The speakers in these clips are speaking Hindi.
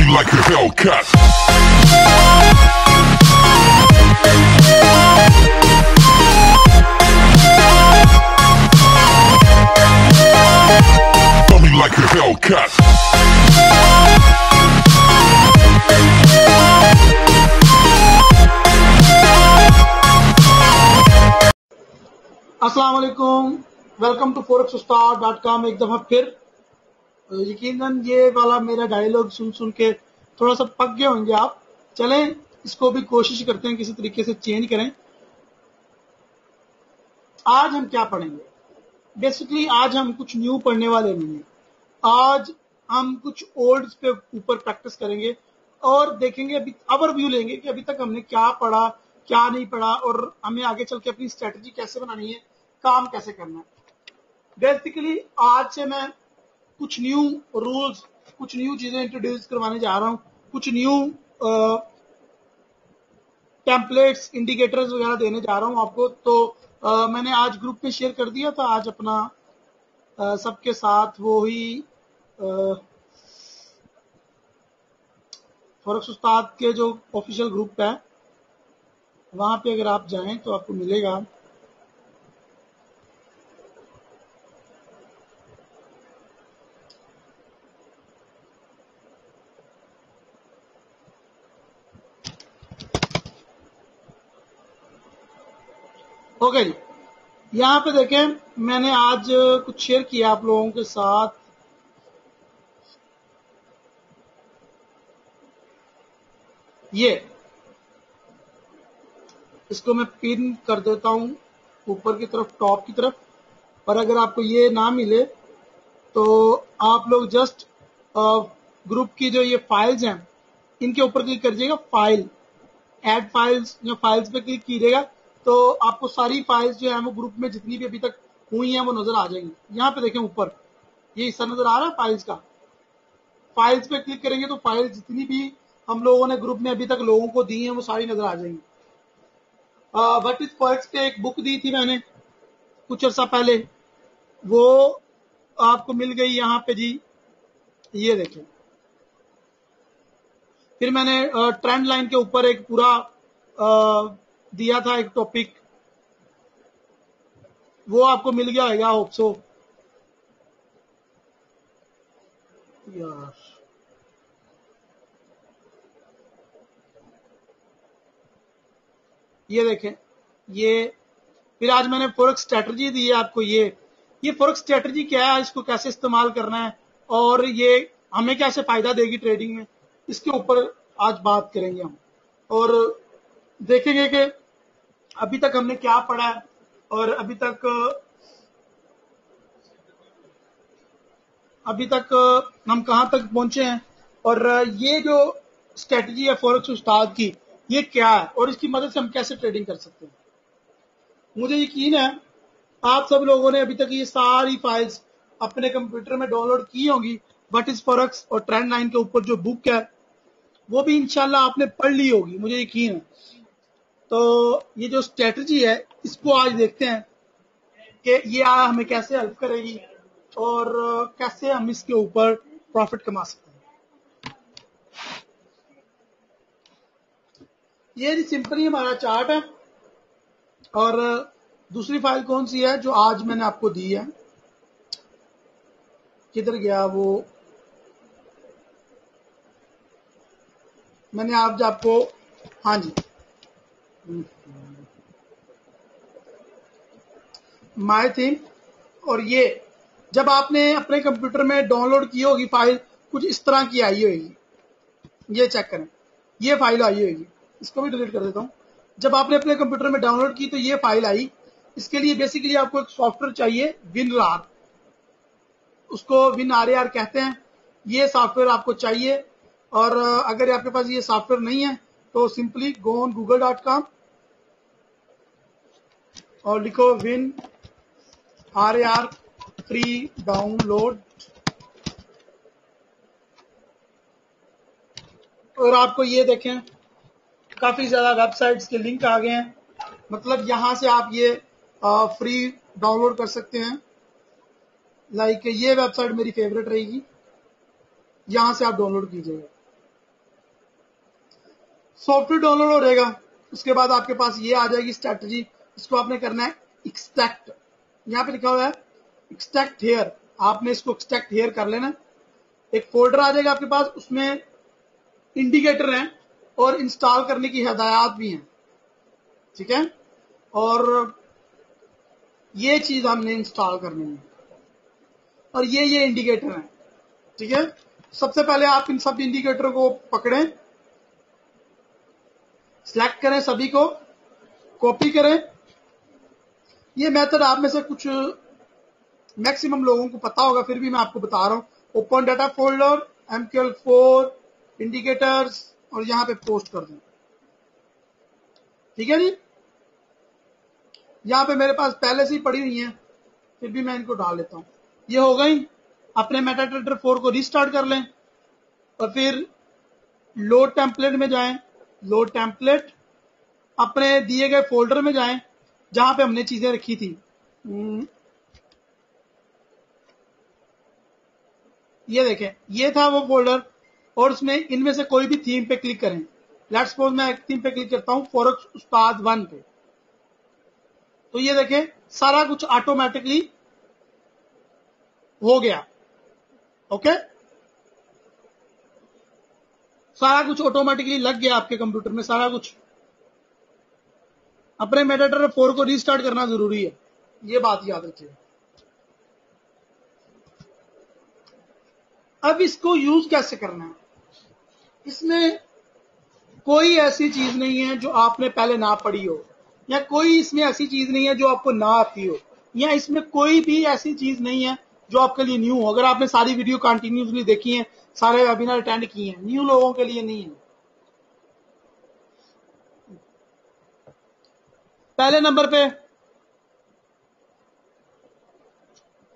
me like a Hellcat. Throw me like a Hellcat. अस्सलाम वालेकुम, वेलकम टू forexustar.com। एक दफा फिर यकीनन ये वाला मेरा डायलॉग सुन सुन के थोड़ा सा पक गए होंगे आप। चलें इसको भी कोशिश करते हैं किसी तरीके से चेंज करें। आज हम क्या पढ़ेंगे? बेसिकली आज हम कुछ न्यू पढ़ने वाले नहीं हैं। आज हम कुछ ओल्ड पे ऊपर प्रैक्टिस करेंगे और देखेंगे, अभी ओवरव्यू लेंगे कि अभी तक हमने क्या पढ़ा, क्या नहीं पढ़ा और हमें आगे चल के अपनी स्ट्रेटजी कैसे बनानी है, काम कैसे करना है। बेसिकली आज से मैं कुछ न्यू रूल्स, कुछ न्यू चीजें इंट्रोड्यूस करवाने जा रहा हूँ, कुछ न्यू टेम्पलेट्स, इंडिकेटर्स वगैरह देने जा रहा हूँ आपको। तो मैंने आज ग्रुप में शेयर कर दिया था। आज अपना सबके साथ वो ही फॉरेक्स उस्ताद के जो ऑफिशियल ग्रुप है वहां पे अगर आप जाएं तो आपको मिलेगा। ओके जी, यहाँ पे देखें मैंने आज कुछ शेयर किया आप लोगों के साथ। ये इसको मैं पिन कर देता हूं ऊपर की तरफ, टॉप की तरफ। और अगर आपको ये ना मिले तो आप लोग जस्ट ग्रुप की जो ये फाइल्स हैं इनके ऊपर क्लिक करिएगा, फाइल, ऐड फाइल्स, जो फाइल्स पे क्लिक कीजिएगा तो आपको सारी फाइल्स जो है वो ग्रुप में जितनी भी अभी तक हुई हैं वो नजर आ जाएंगी। यहाँ पे देखें ऊपर ये हिस्सा नजर आ रहा है फाइल्स का। फाइल्स पे क्लिक करेंगे तो फाइल्स जितनी भी हम लोगों ने ग्रुप में अभी तक लोगों को दी हैं वो सारी नजर आ जाएंगी। व्हाट इज फॉरेक्स पे एक बुक दी थी मैंने कुछ अर्सा पहले, वो आपको मिल गई यहाँ पे जी। ये देखें, फिर मैंने ट्रेंड लाइन के ऊपर एक पूरा दिया था एक टॉपिक, वो आपको मिल गया है, होप सो। यार ये देखें, ये फिर आज मैंने फॉरेक्स स्ट्रेटजी दी है आपको। ये फॉरेक्स स्ट्रेटजी क्या है, इसको कैसे इस्तेमाल करना है और ये हमें कैसे फायदा देगी ट्रेडिंग में, इसके ऊपर आज बात करेंगे हम। और देखेंगे कि अभी तक हमने क्या पढ़ा है और अभी तक हम कहां तक पहुंचे हैं और ये जो स्ट्रेटजी है फॉरेक्स उस्ताद की ये क्या है और इसकी मदद से हम कैसे ट्रेडिंग कर सकते हैं। मुझे यकीन है आप सब लोगों ने अभी तक ये सारी फाइल्स अपने कंप्यूटर में डाउनलोड की होंगी। व्हाट इज फॉरेक्स और ट्रेंड लाइन के ऊपर जो बुक है वो भी इंशाल्लाह आपने पढ़ ली होगी, मुझे यकीन है। तो ये जो स्ट्रेटजी है इसको आज देखते हैं कि ये हमें कैसे हेल्प करेगी और कैसे हम इसके ऊपर प्रॉफिट कमा सकते हैं। ये जी सिंपली हमारा चार्ट है। और दूसरी फाइल कौन सी है जो आज मैंने आपको दी है, किधर गया वो, मैंने आज आपको, हाँ जी, माय थीम। और ये जब आपने अपने कंप्यूटर में डाउनलोड की होगी फाइल कुछ इस तरह की आई होगी, ये चेक करें, ये फाइल आई होगी। इसको भी डिलीट कर देता हूं। जब आपने अपने कंप्यूटर में डाउनलोड की तो ये फाइल आई। इसके लिए बेसिकली आपको एक सॉफ्टवेयर चाहिए, WinRAR, उसको WinRAR कहते हैं। ये सॉफ्टवेयर आपको चाहिए और अगर आपके पास ये सॉफ्टवेयर नहीं है तो सिंपली गो ऑन google.com और लिखो WinRAR फ्री डाउनलोड और आपको ये देखें काफी ज्यादा वेबसाइट्स के लिंक आ गए हैं। मतलब यहां से आप ये फ्री डाउनलोड कर सकते हैं। लाइक ये वेबसाइट मेरी फेवरेट रहेगी, यहां से आप डाउनलोड कीजिएगा। सॉफ्टवेयर डाउनलोड हो रहेगा, उसके बाद आपके पास ये आ जाएगी स्ट्रैटेजी। इसको आपने करना है एक्सट्रैक्ट, यहाँ पे लिखा हुआ है एक्सट्रैक्ट हेयर, आपने इसको एक्सट्रैक्ट हेयर कर लेना। एक फोल्डर आ जाएगा आपके पास, उसमें इंडिकेटर हैं और इंस्टॉल करने की हिदायत भी हैं, ठीक है। और ये चीज हमने इंस्टॉल करनी है और ये इंडिकेटर हैं, ठीक है। सबसे पहले आप इन सब इंडिकेटरों को पकड़ें, सिलेक्ट करें, सभी को कॉपी करें। ये मेथड आप में से कुछ मैक्सिमम लोगों को पता होगा, फिर भी मैं आपको बता रहा हूं। Open data folder, MQL4 indicators, और यहां पे पोस्ट कर दूं, ठीक है जी। यहां पे मेरे पास पहले से ही पड़ी हुई हैं, फिर भी मैं इनको डाल लेता हूं। ये हो गई। अपने मेटाडाटा 4 को रिस्टार्ट कर लें और फिर लोड टेम्पलेट में जाएं। लोड टेम्पलेट, अपने दिए गए फोल्डर में जाएं जहां पे हमने चीजें रखी थी। ये देखें, ये था वो फोल्डर, और उसमें इनमें से कोई भी थीम पे क्लिक करें। लेट्स सपोज मैं एक थीम पे क्लिक करता हूं, फॉरेक्स उस्ताद 1 पे, तो ये देखें सारा कुछ ऑटोमेटिकली हो गया। ओके, सारा कुछ ऑटोमेटिकली लग गया आपके कंप्यूटर में, सारा कुछ। अपने मेटाडाटा 4 को रीस्टार्ट करना जरूरी है, ये बात याद रखिए। अब इसको यूज कैसे करना है? इसमें कोई ऐसी चीज नहीं है जो आपने पहले ना पढ़ी हो, या कोई इसमें ऐसी चीज नहीं है जो आपको ना आती हो, या इसमें कोई भी ऐसी चीज नहीं है जो आपके लिए न्यू हो। अगर आपने सारी वीडियो कंटिन्यूसली देखी है, सारे वेबिनार अटेंड किए हैं, न्यू लोगों के लिए नहीं है। पहले नंबर पे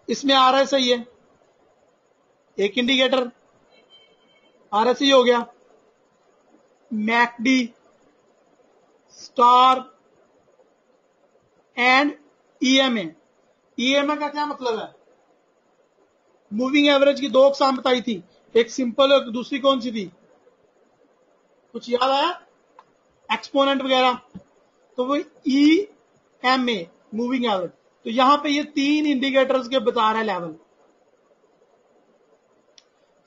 इसमें RSI है, एक इंडिकेटर RSI हो गया। McD, star and EMA। EMA का क्या मतलब है? मूविंग एवरेज की 2 अकसाम बताई थी, एक सिंपल और दूसरी कौन सी थी? कुछ याद आया? एक्सपोनेंट वगैरह। तो वो EMA मूविंग एवरेज। तो यहां पे ये 3 इंडिकेटर्स के बता रहा है लेवल,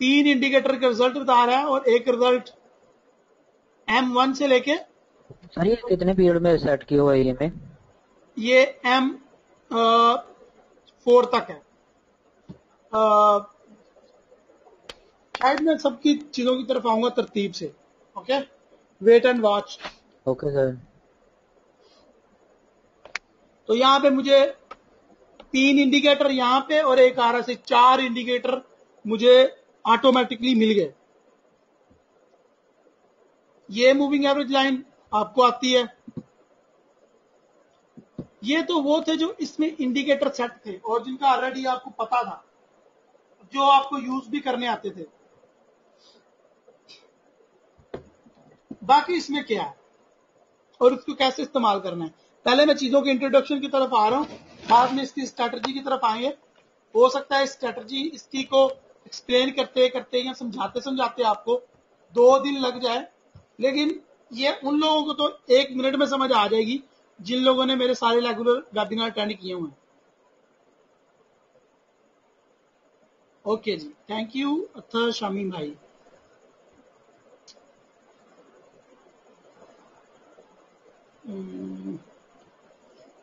3 इंडिकेटर के रिजल्ट बता रहा है, और एक रिजल्ट M1 से लेके, सर ये कितने पीरियड में सेट किया हुआ है ये में? ये M4 तक है। शायद मैं सबकी चीजों की तरफ आऊंगा तरतीब से। Okay, wait and watch. Okay sir. तो यहाँ पे मुझे 3 इंडिकेटर यहाँ पे और एक RSI, 4 इंडिकेटर मुझे ऑटोमेटिकली मिल गए। ये मूविंग एवरेज लाइन आपको आती है। ये तो वो थे जो इसमें इंडिकेटर सेट थे और जिनका ऑलरेडी आपको पता था, जो आपको यूज भी करने आते थे। बाकी इसमें क्या है और इसको कैसे इस्तेमाल करना है, पहले मैं चीजों के इंट्रोडक्शन की तरफ आ रहा हूं, बाद में इसकी स्ट्रैटेजी की तरफ आएंगे। हो सकता है स्ट्रैटेजी इसकी को एक्सप्लेन करते करते या समझाते समझाते आपको 2 दिन लग जाए, लेकिन ये उन लोगों को तो 1 मिनट में समझ आ जाएगी जिन लोगों ने मेरे सारे रेगुलर वेबिनार अटेंड किए हुए हैं। ओके जी, थैंक यू अथर शामी भाई।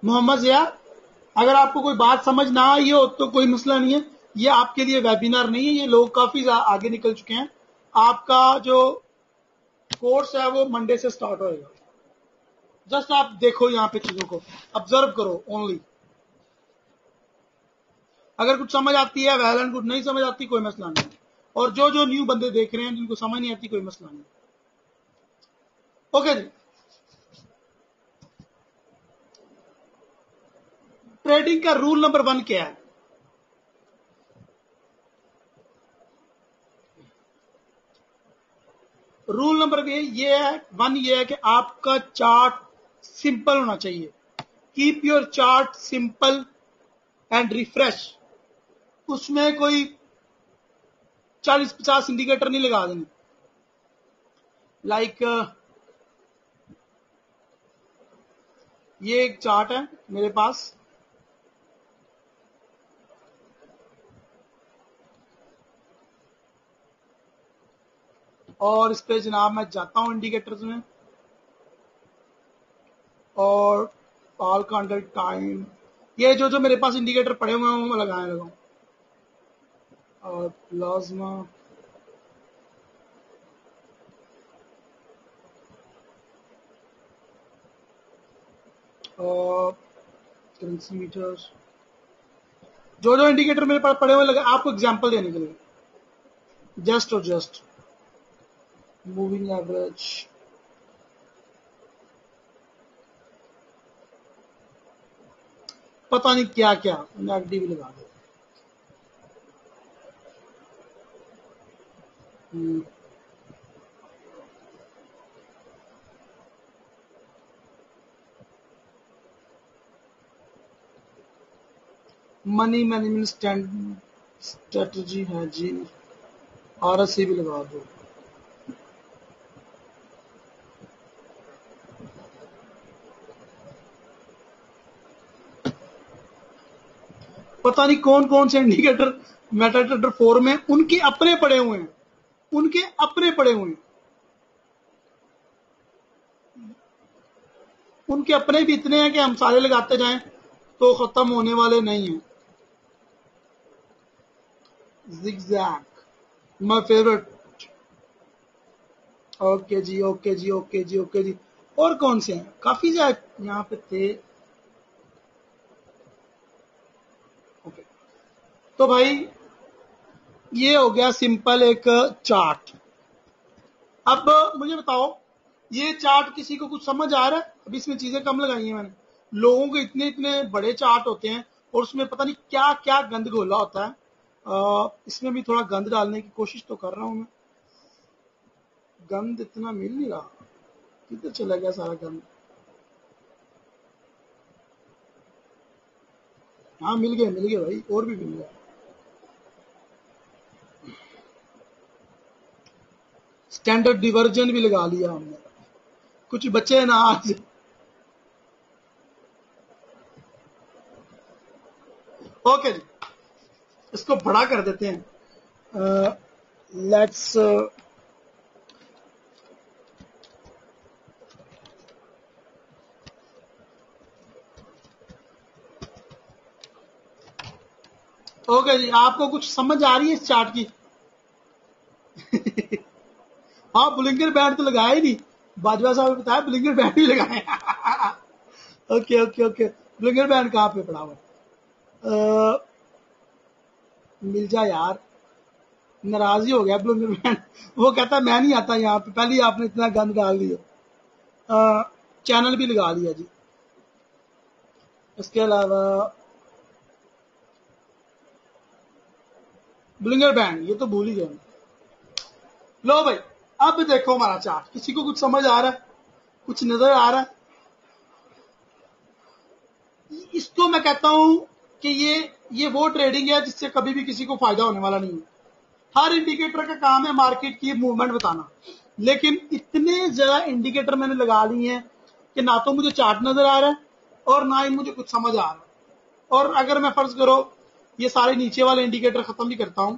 मोहम्मद जिया, अगर आपको कोई बात समझ ना आई हो तो कोई मसला नहीं है, ये आपके लिए वेबिनार नहीं है, ये लोग काफी आगे निकल चुके हैं। आपका जो कोर्स है वो मंडे से स्टार्ट होएगा। जस्ट आप देखो यहाँ पे चीजों को ऑब्जर्व करो ओनली। अगर कुछ समझ आती है वेल एंड गुड, नहीं समझ आती कोई मसला नहीं। और जो जो न्यू बंदे देख रहे हैं जिनको समझ नहीं आती कोई मसला नहीं। ओके जी, ट्रेडिंग का रूल नंबर 1 क्या है? रूल नंबर ये है 1, ये है कि आपका चार्ट सिंपल होना चाहिए। Keep your chart simple and refresh. उसमें कोई 40-50 इंडिकेटर नहीं लगा देने। लाइक ये एक चार्ट है मेरे पास, और इस पे जनाब मैं जाता हूं इंडिकेटर्स में, और ऑल काउंटर टाइम, ये जो जो मेरे पास इंडिकेटर पड़े हुए हैं वो मैं लगाने लगा, और प्लाज्मा, और करेंसी मीटर, जो जो इंडिकेटर मेरे पास पड़े हुए लगे आपको एग्जांपल देने के लिए, जस्ट और जस्ट मूविंग एवरेज, पता नहीं क्या क्या नेगेटिव लगा दो। मनी मैनेजमेंट स्ट्रेटजी है जी, RSC भी लगा दो। पता नहीं कौन कौन से इंडिकेटर मेटाट्रेडर 4 में उनके अपने पड़े हुए हैं, उनके अपने पड़े हुए हैं, उनके अपने भी इतने हैं कि हम सारे लगाते जाएं तो खत्म होने वाले नहीं हैं। zigzag माय फेवरेट, ओके जी ओके जी ओके जी ओके जी। और कौन से हैं, काफी ज्यादा यहाँ पे थे। ओके, तो भाई ये हो गया सिंपल एक चार्ट। अब मुझे बताओ, ये चार्ट किसी को कुछ समझ आ रहा है? अभी इसमें चीजें कम लगाई हैं मैंने, लोगों के इतने इतने बड़े चार्ट होते हैं और उसमें पता नहीं क्या क्या गंद घोला होता है। इसमें भी थोड़ा गंद डालने की कोशिश तो कर रहा हूं मैं, गंद इतना मिल नहीं रहा, किधर चला गया सारा गंद? हाँ मिल गए भाई, और भी मिल गया। स्टैंडर्ड डिवर्जन भी लगा लिया हमने, कुछ बचे ना आज। ओके जी, इसको बड़ा कर देते हैं। लेट्स ओके जी, आपको कुछ समझ आ रही है इस चार्ट की? हाँ, ब्लिंकर बैंड तो लगाया ही नहीं, बाजवा साहब ने बताया ब्लिंकर बैंड भी लगाए। Okay okay okay, blinker band कहाँ पे पड़ा हुआ? मिल जा यार, नाराज ही हो गया ब्लिंकर बैंड। वो कहता मैं नहीं आता यहाँ पे, पहले ही आपने इतना गंद डाल दिया। चैनल भी लगा लिया जी। इसके अलावा ब्लिंगर बैंड, ये तो भूल ही गए। लो भाई, अब देखो हमारा चार्ट, किसी को कुछ समझ आ रहा है, कुछ नजर आ रहा है? इसको मैं कहता हूं कि ये वो ट्रेडिंग है जिससे कभी भी किसी को फायदा होने वाला नहीं है। हर इंडिकेटर का काम है मार्केट की मूवमेंट बताना, लेकिन इतने ज्यादा इंडिकेटर मैंने लगा लिए हैं कि ना तो मुझे चार्ट नजर आ रहा है और ना ही मुझे कुछ समझ आ रहा है। और अगर मैं फर्ज करो ये सारे नीचे वाले इंडिकेटर खत्म भी करता हूं,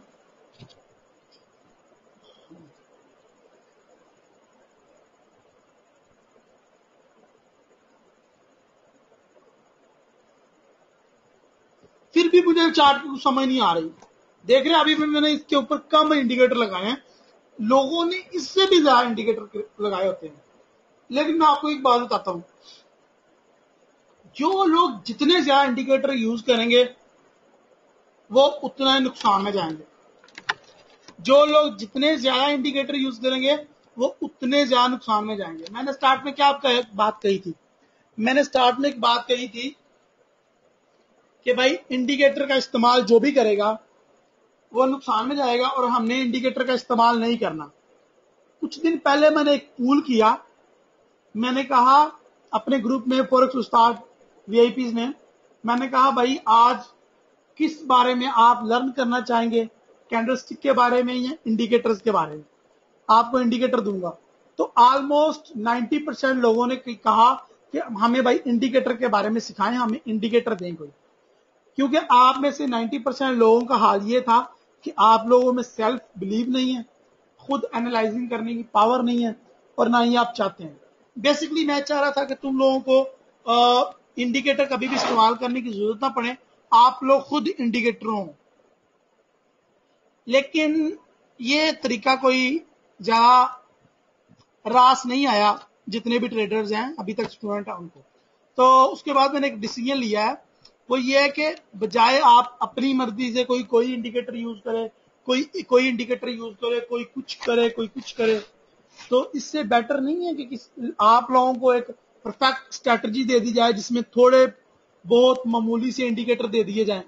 फिर भी मुझे चार्ट की कुछ समझ नहीं आ रही। देख रहे हैं, अभी भी मैंने इसके ऊपर कम इंडिकेटर लगाए हैं, लोगों ने इससे भी ज्यादा इंडिकेटर लगाए होते हैं। लेकिन मैं आपको एक बात बताता हूं, जो लोग जितने ज्यादा इंडिकेटर यूज करेंगे वो उतना ही नुकसान में जाएंगे। जो लोग जितने ज्यादा इंडिकेटर यूज करेंगे वो उतने ज्यादा नुकसान में जाएंगे। मैंने स्टार्ट में क्या बात कही थी? मैंने स्टार्ट में एक बात कही थी कि भाई इंडिकेटर का इस्तेमाल जो भी करेगा वो नुकसान में जाएगा और हमने इंडिकेटर का इस्तेमाल नहीं करना। कुछ दिन पहले मैंने एक पूल किया, मैंने कहा अपने ग्रुप में फॉरेक्स उस्ताद वीआईपीज में, मैंने कहा भाई आज किस बारे में आप लर्न करना चाहेंगे, कैंडलस्टिक के बारे में या इंडिकेटर्स के बारे में? आपको इंडिकेटर दूंगा। तो ऑलमोस्ट 90% लोगों ने कहा कि हमें भाई इंडिकेटर के बारे में सिखाएं, हमें इंडिकेटर दें कोई। क्योंकि आप में से 90% लोगों का हाल ये था कि आप लोगों में सेल्फ बिलीव नहीं है, खुद एनालाइजिंग करने की पावर नहीं है, और ना ही आप चाहते हैं। बेसिकली मैं चाह रहा था कि तुम लोगों को इंडिकेटर कभी भी इस्तेमाल करने की जरूरत ना पड़े, आप लोग खुद इंडिकेटर हों। लेकिन ये तरीका कोई ज्यादा रास नहीं आया जितने भी ट्रेडर्स हैं अभी तक स्टूडेंट हैं उनको। तो उसके बाद मैंने एक डिसीजन लिया है, वो ये है कि बजाय आप अपनी मर्जी से कोई इंडिकेटर यूज करे, कोई इंडिकेटर यूज करे, कोई कुछ करे, कोई कुछ करे, तो इससे बेटर नहीं है कि आप लोगों को एक परफेक्ट स्ट्रेटजी दे दी जाए जिसमें थोड़े बहुत मामूली से इंडिकेटर दे दिए जाएं।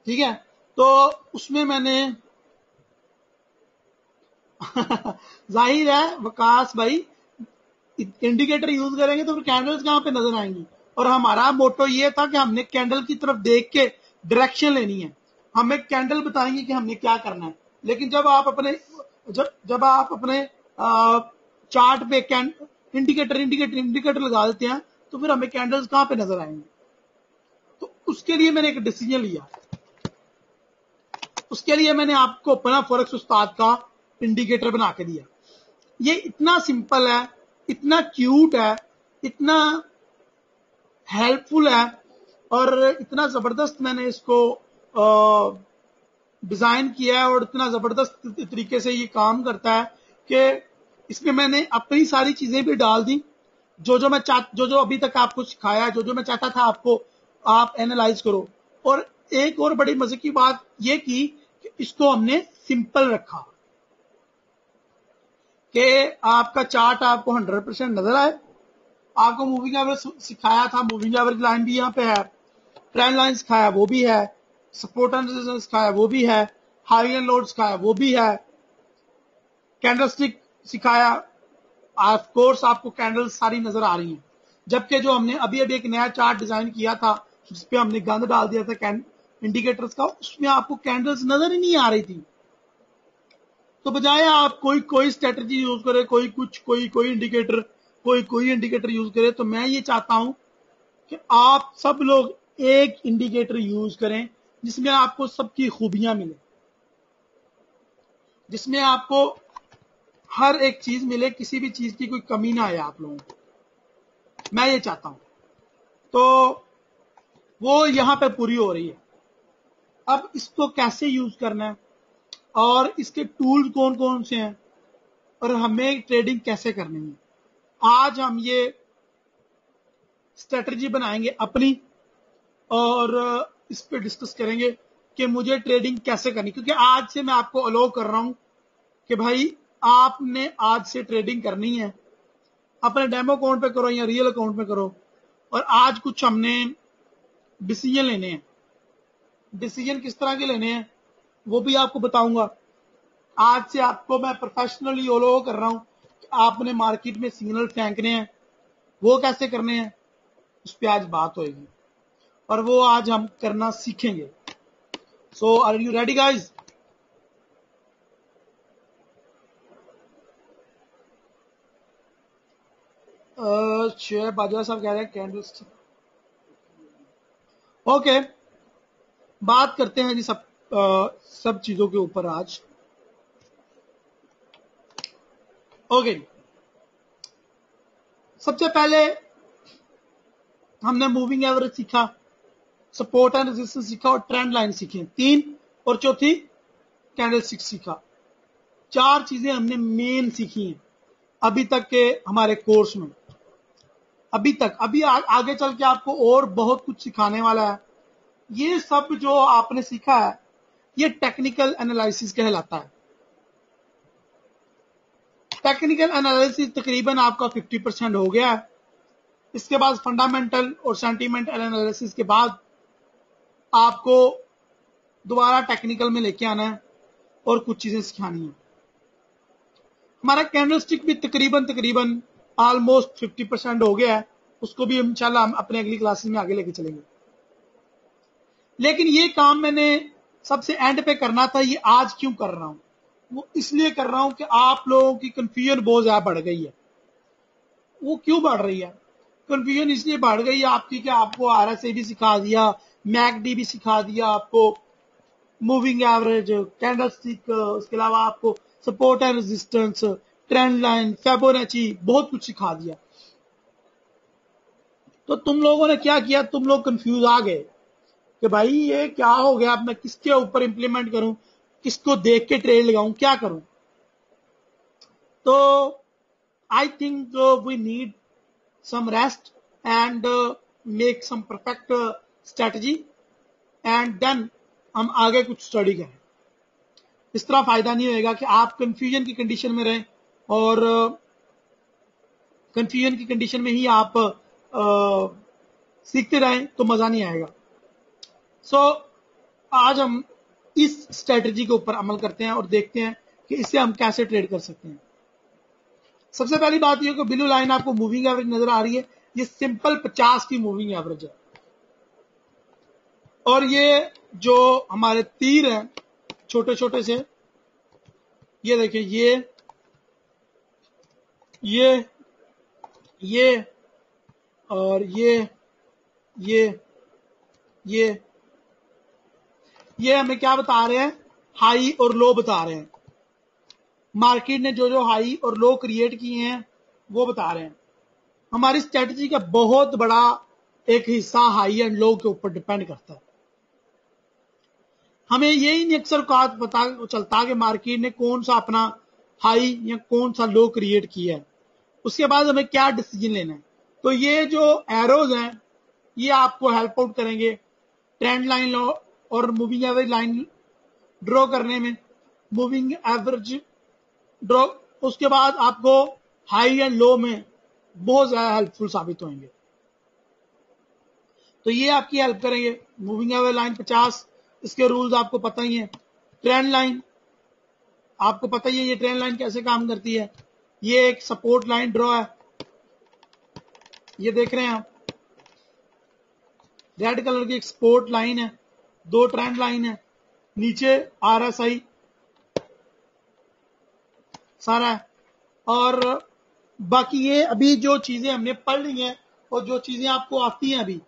ठीक है, तो उसमें मैंने जाहिर है वकास भाई, इंडिकेटर यूज करेंगे तो फिर कैंडल्स कहां पे नजर आएंगी। और हमारा मोटो ये था कि हमने कैंडल की तरफ देख के डायरेक्शन लेनी है, हमें कैंडल बताएंगे कि हमने क्या करना है। लेकिन जब आप अपने चार्ट पे इंडिकेटर लगा देते हैं तो फिर हमें कैंडल्स कहां पे नजर आएंगे। तो उसके लिए मैंने एक डिसीजन लिया, उसके लिए मैंने आपको अपना फॉरेक्स उस्ताद का इंडिकेटर बना के दिया। ये इतना सिंपल है, इतना क्यूट है, इतना हेल्पफुल है, और इतना जबरदस्त मैंने इसको डिजाइन किया है, और इतना जबरदस्त तरीके से ये काम करता है कि इसमें मैंने अपनी सारी चीजें भी डाल दी, जो अभी तक आपको सिखाया, जो मैं चाहता था आपको आप एनालाइज करो। और एक और बड़ी मजे की बात ये की कि इसको हमने सिंपल रखा कि आपका चार्ट आपको 100% नजर आए। आपको मूविंग एवरेज सिखाया था, मूविंग एवरेज लाइन भी यहाँ पे है, ट्रेंड लाइन सिखाया वो भी है, सपोर्ट एंड रेजिस्टेंस सिखाया वो भी है, हाई एंड लोड सिखाया वो भी है, कैंडलस्टिक सिखाया। ऑफ कोर्स आपको कैंडल्स सारी नजर आ रही हैं, जबकि जो हमने अभी एक नया चार्ट डिजाइन किया था जिसपे हमने गंद डाल दिया था इंडिकेटर्स का, उसमें आपको कैंडल्स नजर ही नहीं आ रही थी। तो बजाय आप कोई स्ट्रेटजी यूज करे, कोई इंडिकेटर कोई इंडिकेटर यूज करे, तो मैं ये चाहता हूं कि आप सब लोग एक इंडिकेटर यूज करें जिसमें आपको सबकी खूबियां मिले, जिसमें आपको हर एक चीज मिले, किसी भी चीज की कोई कमी ना आए आप लोगों को, मैं ये चाहता हूं। तो वो यहां पे पूरी हो रही है। अब इसको कैसे यूज करना है, और इसके टूल्स कौन कौन से हैं, और हमें ट्रेडिंग कैसे करनी है, आज हम ये स्ट्रेटजी बनाएंगे अपनी, और इस पे डिस्कस करेंगे कि मुझे ट्रेडिंग कैसे करनी। क्योंकि आज से मैं आपको अलाउ कर रहा हूं कि भाई आपने आज से ट्रेडिंग करनी है, अपने डेमो अकाउंट पे करो या रियल अकाउंट पे करो। और आज कुछ हमने डिसीजन लेने हैं, डिसीजन किस तरह के लेने हैं वो भी आपको बताऊंगा। आज से आपको मैं प्रोफेशनली अलाउ कर रहा हूं कि आपने मार्केट में सिग्नल फेंकने हैं, वो कैसे करने हैं उस पर आज बात होगी, और वो आज हम करना सीखेंगे। So are you ready guys? Share Bajwa साहब कह रहे हैं कैंडल्स। ओके, बात करते हैं जी सब चीजों के ऊपर आज। ओके, सबसे पहले हमने मूविंग एवरेज सीखा, सपोर्ट एंड रेजिस्टेंस सीखा, और ट्रेंड लाइन सीखी 3, और चौथी कैंडलस्टिक सीखा। 4 चीजें हमने मेन सीखी हैं अभी तक के हमारे कोर्स में। अभी आगे चल के आपको और बहुत कुछ सिखाने वाला है। ये सब जो आपने सीखा है ये टेक्निकल एनालिसिस कहलाता है। टेक्निकल एनालिसिस तकरीबन आपका 50% हो गया है। इसके बाद फंडामेंटल और सेंटीमेंटल एनालिसिस के बाद आपको दोबारा टेक्निकल में लेके आना है और कुछ चीजें सिखानी है। हमारा कैंडलस्टिक भी तकरीबन ऑलमोस्ट 50% हो गया है, उसको भी इंशाल्लाह हम अपने अगली क्लासेस में आगे लेके चलेंगे। लेकिन ये काम मैंने सबसे एंड पे करना था, ये आज क्यों कर रहा हूं? वो इसलिए कर रहा हूं कि आप लोगों की कंफ्यूजन बहुत ज्यादा बढ़ गई है। वो क्यों बढ़ रही है? कंफ्यूजन इसलिए बढ़ गई है आपकी कि आपको RSI भी सिखा दिया, मैकडी भी सिखा दिया, आपको मूविंग एवरेज, कैंडल स्टिक, उसके अलावा आपको support and resistance, trend line, Fibonacci, बहुत कुछ सिखा दिया। तो तुम लोगों ने क्या किया, तुम लोग कंफ्यूज आ गए कि भाई ये क्या हो गया, अब मैं किसके ऊपर इंप्लीमेंट करूं, किसको देख के ट्रेड लगाऊं, क्या करूं? तो I think we need some rest and make some perfect strategy and then हम आगे कुछ स्टडी करें। इस तरह फायदा नहीं होएगा कि आप कंफ्यूजन की कंडीशन में रहें और कंफ्यूजन की कंडीशन में ही आप सीखते रहें तो मजा नहीं आएगा। सो आज हम इस स्ट्रेटजी के ऊपर अमल करते हैं और देखते हैं कि इससे हम कैसे ट्रेड कर सकते हैं। सबसे पहली बात यह कि ब्लू लाइन आपको मूविंग एवरेज नजर आ रही है, ये सिंपल 50 की मूविंग एवरेज है और ये जो हमारे तीर हैं छोटे छोटे से, ये देखिए ये और ये हमें क्या बता रहे हैं, हाई और लो बता रहे हैं। मार्केट ने जो जो हाई और लो क्रिएट किए हैं वो बता रहे हैं। हमारी स्ट्रेटजी का बहुत बड़ा एक हिस्सा हाई एंड लो के ऊपर डिपेंड करता है। हमें यही नहीं अक्सर पता चलता कि मार्केट ने कौन सा अपना हाई या कौन सा लो क्रिएट किया है, उसके बाद हमें क्या डिसीजन लेना है। तो ये जो एरोज हैं ये आपको हेल्प आउट करेंगे ट्रेंड लाइन और मूविंग एवरेज लाइन ड्रॉ करने में। मूविंग एवरेज ड्रॉ उसके बाद आपको हाई एंड लो में बहुत ज्यादा हेल्पफुल साबित होंगे। तो ये आपकी हेल्प करेंगे। मूविंग एवरेज लाइन 50, इसके रूल्स आपको पता ही है। ट्रेंड लाइन आपको पता ही है ये ट्रेंड लाइन कैसे काम करती है। ये एक सपोर्ट लाइन ड्रॉ है, ये देख रहे हैं आप, रेड कलर की एक सपोर्ट लाइन है, दो ट्रेंड लाइन है, नीचे RSI सारा है। और बाकी ये अभी जो चीजें हमने पढ़ ली हैं और जो चीजें आपको आती हैं अभी,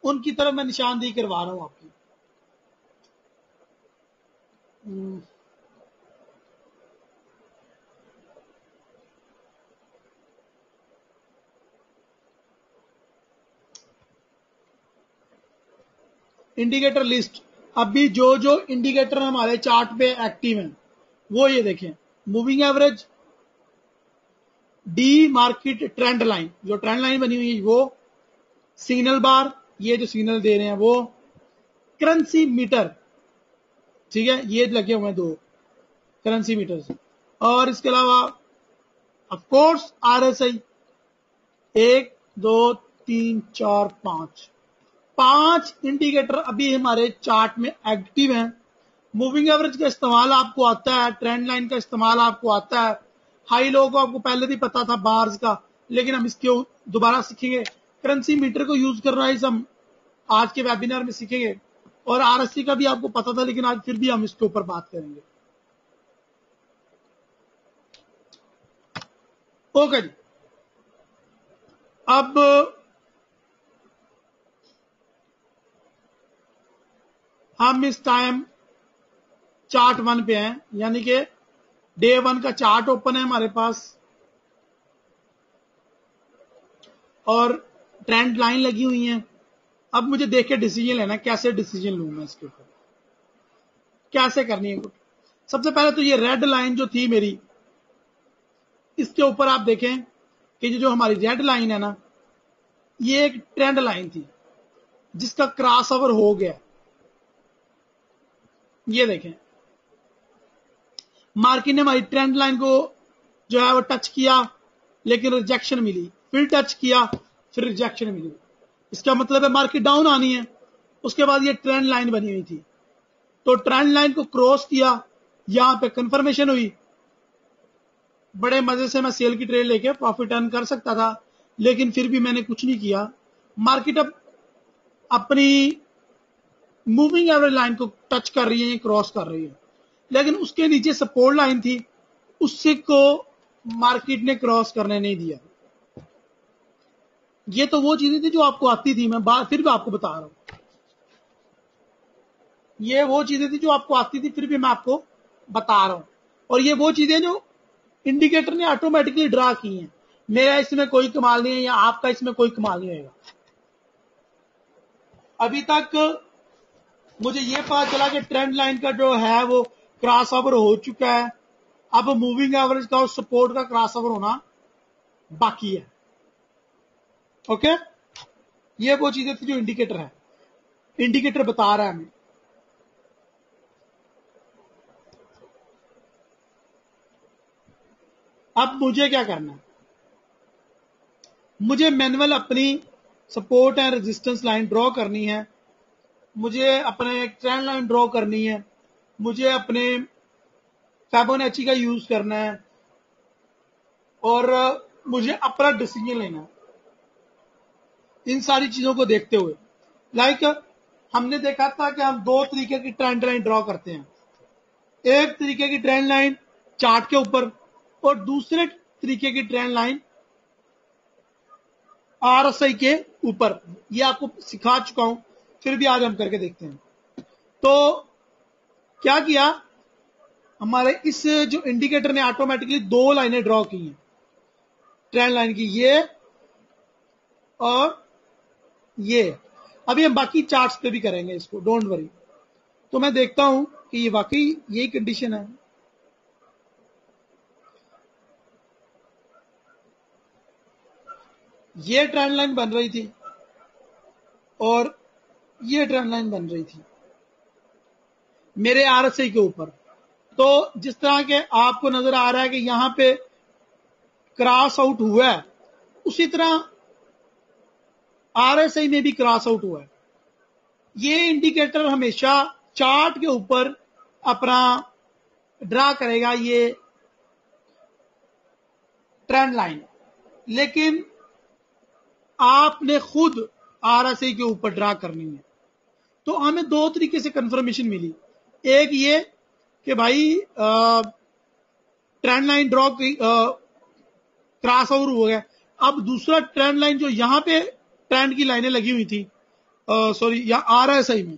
उनकी तरफ मैं निशानदेही करवा रहा हूं आपकी। इंडिकेटर लिस्ट, अभी जो जो इंडिकेटर हमारे चार्ट पे एक्टिव हैं वो ये देखें। Moving average, D market trend line, जो ट्रेंड लाइन बनी हुई है वो, सिग्नल बार, ये जो सिग्नल दे रहे हैं वो, करेंसी मीटर, ठीक है, ये लगे हुए हैं दो करेंसी मीटर, और इसके अलावा ऑफ कोर्स RSI 1 2 3 4 5 इंडिकेटर अभी हमारे चार्ट में एक्टिव हैं। मूविंग एवरेज का इस्तेमाल आपको आता है, ट्रेंड लाइन का इस्तेमाल आपको आता है, हाई लो को आपको पहले भी पता था बार्स का, लेकिन हम इसके दोबारा सीखेंगे। करेंसी मीटर को यूज करना है हम आज के वेबिनार में सीखेंगे, और RSI का भी आपको पता था लेकिन आज फिर भी हम इसके ऊपर बात करेंगे। ओके जी, अब हम इस टाइम चार्ट 1 पे हैं, यानी कि डे 1 का चार्ट ओपन है हमारे पास और ट्रेंड लाइन लगी हुई है। अब मुझे देख के डिसीजन लेना है, कैसे डिसीजन लूं मैं इसके ऊपर, कैसे करनी है। सबसे पहले तो ये रेड लाइन जो थी मेरी, इसके ऊपर आप देखें कि जो हमारी रेड लाइन है ना, ये एक ट्रेंड लाइन थी जिसका क्रॉस ओवर हो गया। ये देखें, मार्केट ने हमारी ट्रेंड लाइन को जो है वो टच किया लेकिन रिजेक्शन मिली, फिर टच किया फिर रिजेक्शन मिली। इसका मतलब है मार्केट डाउन आनी है। उसके बाद ये ट्रेंड लाइन बनी हुई थी, तो ट्रेंड लाइन को क्रॉस किया, यहां पे कंफर्मेशन हुई। बड़े मजे से मैं सेल की ट्रेड लेके प्रॉफिट अर्न कर सकता था, लेकिन फिर भी मैंने कुछ नहीं किया। मार्केट अब अपनी मूविंग एवरेज लाइन को टच कर रही है, क्रॉस कर रही है, लेकिन उसके नीचे सपोर्ट लाइन थी, उससे को मार्केट ने क्रॉस करने नहीं दिया। ये तो वो चीजें थी जो आपको आती थी, मैं फिर भी आपको बता रहा हूं। ये वो चीजें थी जो आपको आती थी, फिर भी मैं आपको बता रहा हूं। और ये वो चीजें जो इंडिकेटर ने ऑटोमेटिकली ड्रा की हैं। मेरा इसमें कोई कमाल नहीं है या आपका इसमें कोई कमाल नहीं होगा। अभी तक मुझे ये पता चला कि ट्रेंड लाइन का जो है वो क्रॉस ओवर हो चुका है। अब मूविंग एवरेज का और सपोर्ट का क्रॉस ओवर होना बाकी है। ओके, ये वो चीजें थी जो इंडिकेटर है, इंडिकेटर बता रहा है हमें। अब मुझे क्या करना है, मुझे मैनुअल अपनी support and resistance line draw करनी है, मुझे अपने एक ट्रेंड लाइन ड्रॉ करनी है, मुझे अपने फिबोनाची का यूज करना है और मुझे अपना डिसीजन लेना है इन सारी चीजों को देखते हुए। लाइक हमने देखा था कि हम दो तरीके की ट्रेंड लाइन ड्रॉ करते हैं। एक तरीके की ट्रेंड लाइन चार्ट के ऊपर और दूसरे तरीके की ट्रेंड लाइन आरएसआई के ऊपर। ये आपको सिखा चुका हूं, फिर भी आज हम करके देखते हैं। तो क्या किया, हमारे इस जो इंडिकेटर ने ऑटोमेटिकली दो लाइनें ड्रॉ की हैं ट्रेंड लाइन की, ये और ये। अभी हम बाकी चार्ट्स पे भी करेंगे इसको, डोंट वरी। तो मैं देखता हूं कि ये वाकई यही कंडीशन है। ये ट्रेंड लाइन बन रही थी और ये ट्रेंड लाइन बन रही थी मेरे आरएसआई के ऊपर। तो जिस तरह के आपको नजर आ रहा है कि यहां पे क्रॉस आउट हुआ है, उसी तरह आरएसआई में भी क्रॉस आउट हुआ है। ये इंडिकेटर हमेशा चार्ट के ऊपर अपना ड्रा करेगा ये ट्रेंड लाइन, लेकिन आपने खुद आरएसआई के ऊपर ड्रा करनी है। तो हमें दो तरीके से कंफर्मेशन मिली। एक ये कि भाई trend line draw cross over हो गया। अब दूसरा ट्रेंड लाइन जो यहां पे ट्रेंड की लाइनें लगी हुई थी, सॉरी या आरएसआई में,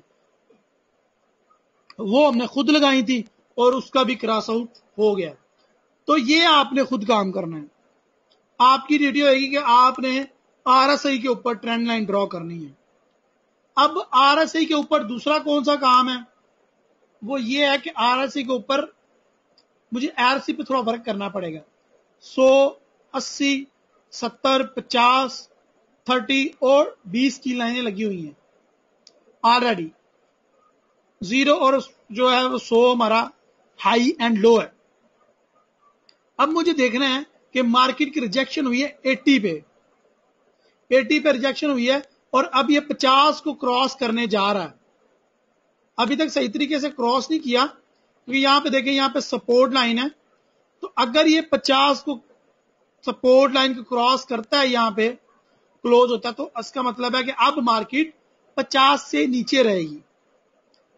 वो हमने खुद लगाई थी और उसका भी क्रॉस आउट हो गया। तो ये आपने खुद काम करना है। आपकी ड्यूटी होगी कि आपने आरएसआई के ऊपर ट्रेंड लाइन ड्रॉ करनी है। अब आरएसआई के ऊपर दूसरा कौन सा काम है, वो ये है कि आरएसआई के ऊपर मुझे आरएसआई पे थोड़ा वर्क करना पड़ेगा। 100, 80, 70, 50, 30 और 20 की लाइनें लगी हुई हैं ऑलरेडी। 0 और जो है वो 100 हमारा हाई एंड लो है। अब मुझे देखना है कि मार्केट की रिजेक्शन हुई है 80 पे, 80 पे रिजेक्शन हुई है और अब ये 50 को क्रॉस करने जा रहा है। अभी तक सही तरीके से क्रॉस नहीं किया क्योंकि यहां पे देखें, यहां पे सपोर्ट लाइन है। तो अगर ये 50 को सपोर्ट लाइन को क्रॉस करता है, यहां पे क्लोज होता है, तो इसका मतलब है कि अब मार्केट 50 से नीचे रहेगी।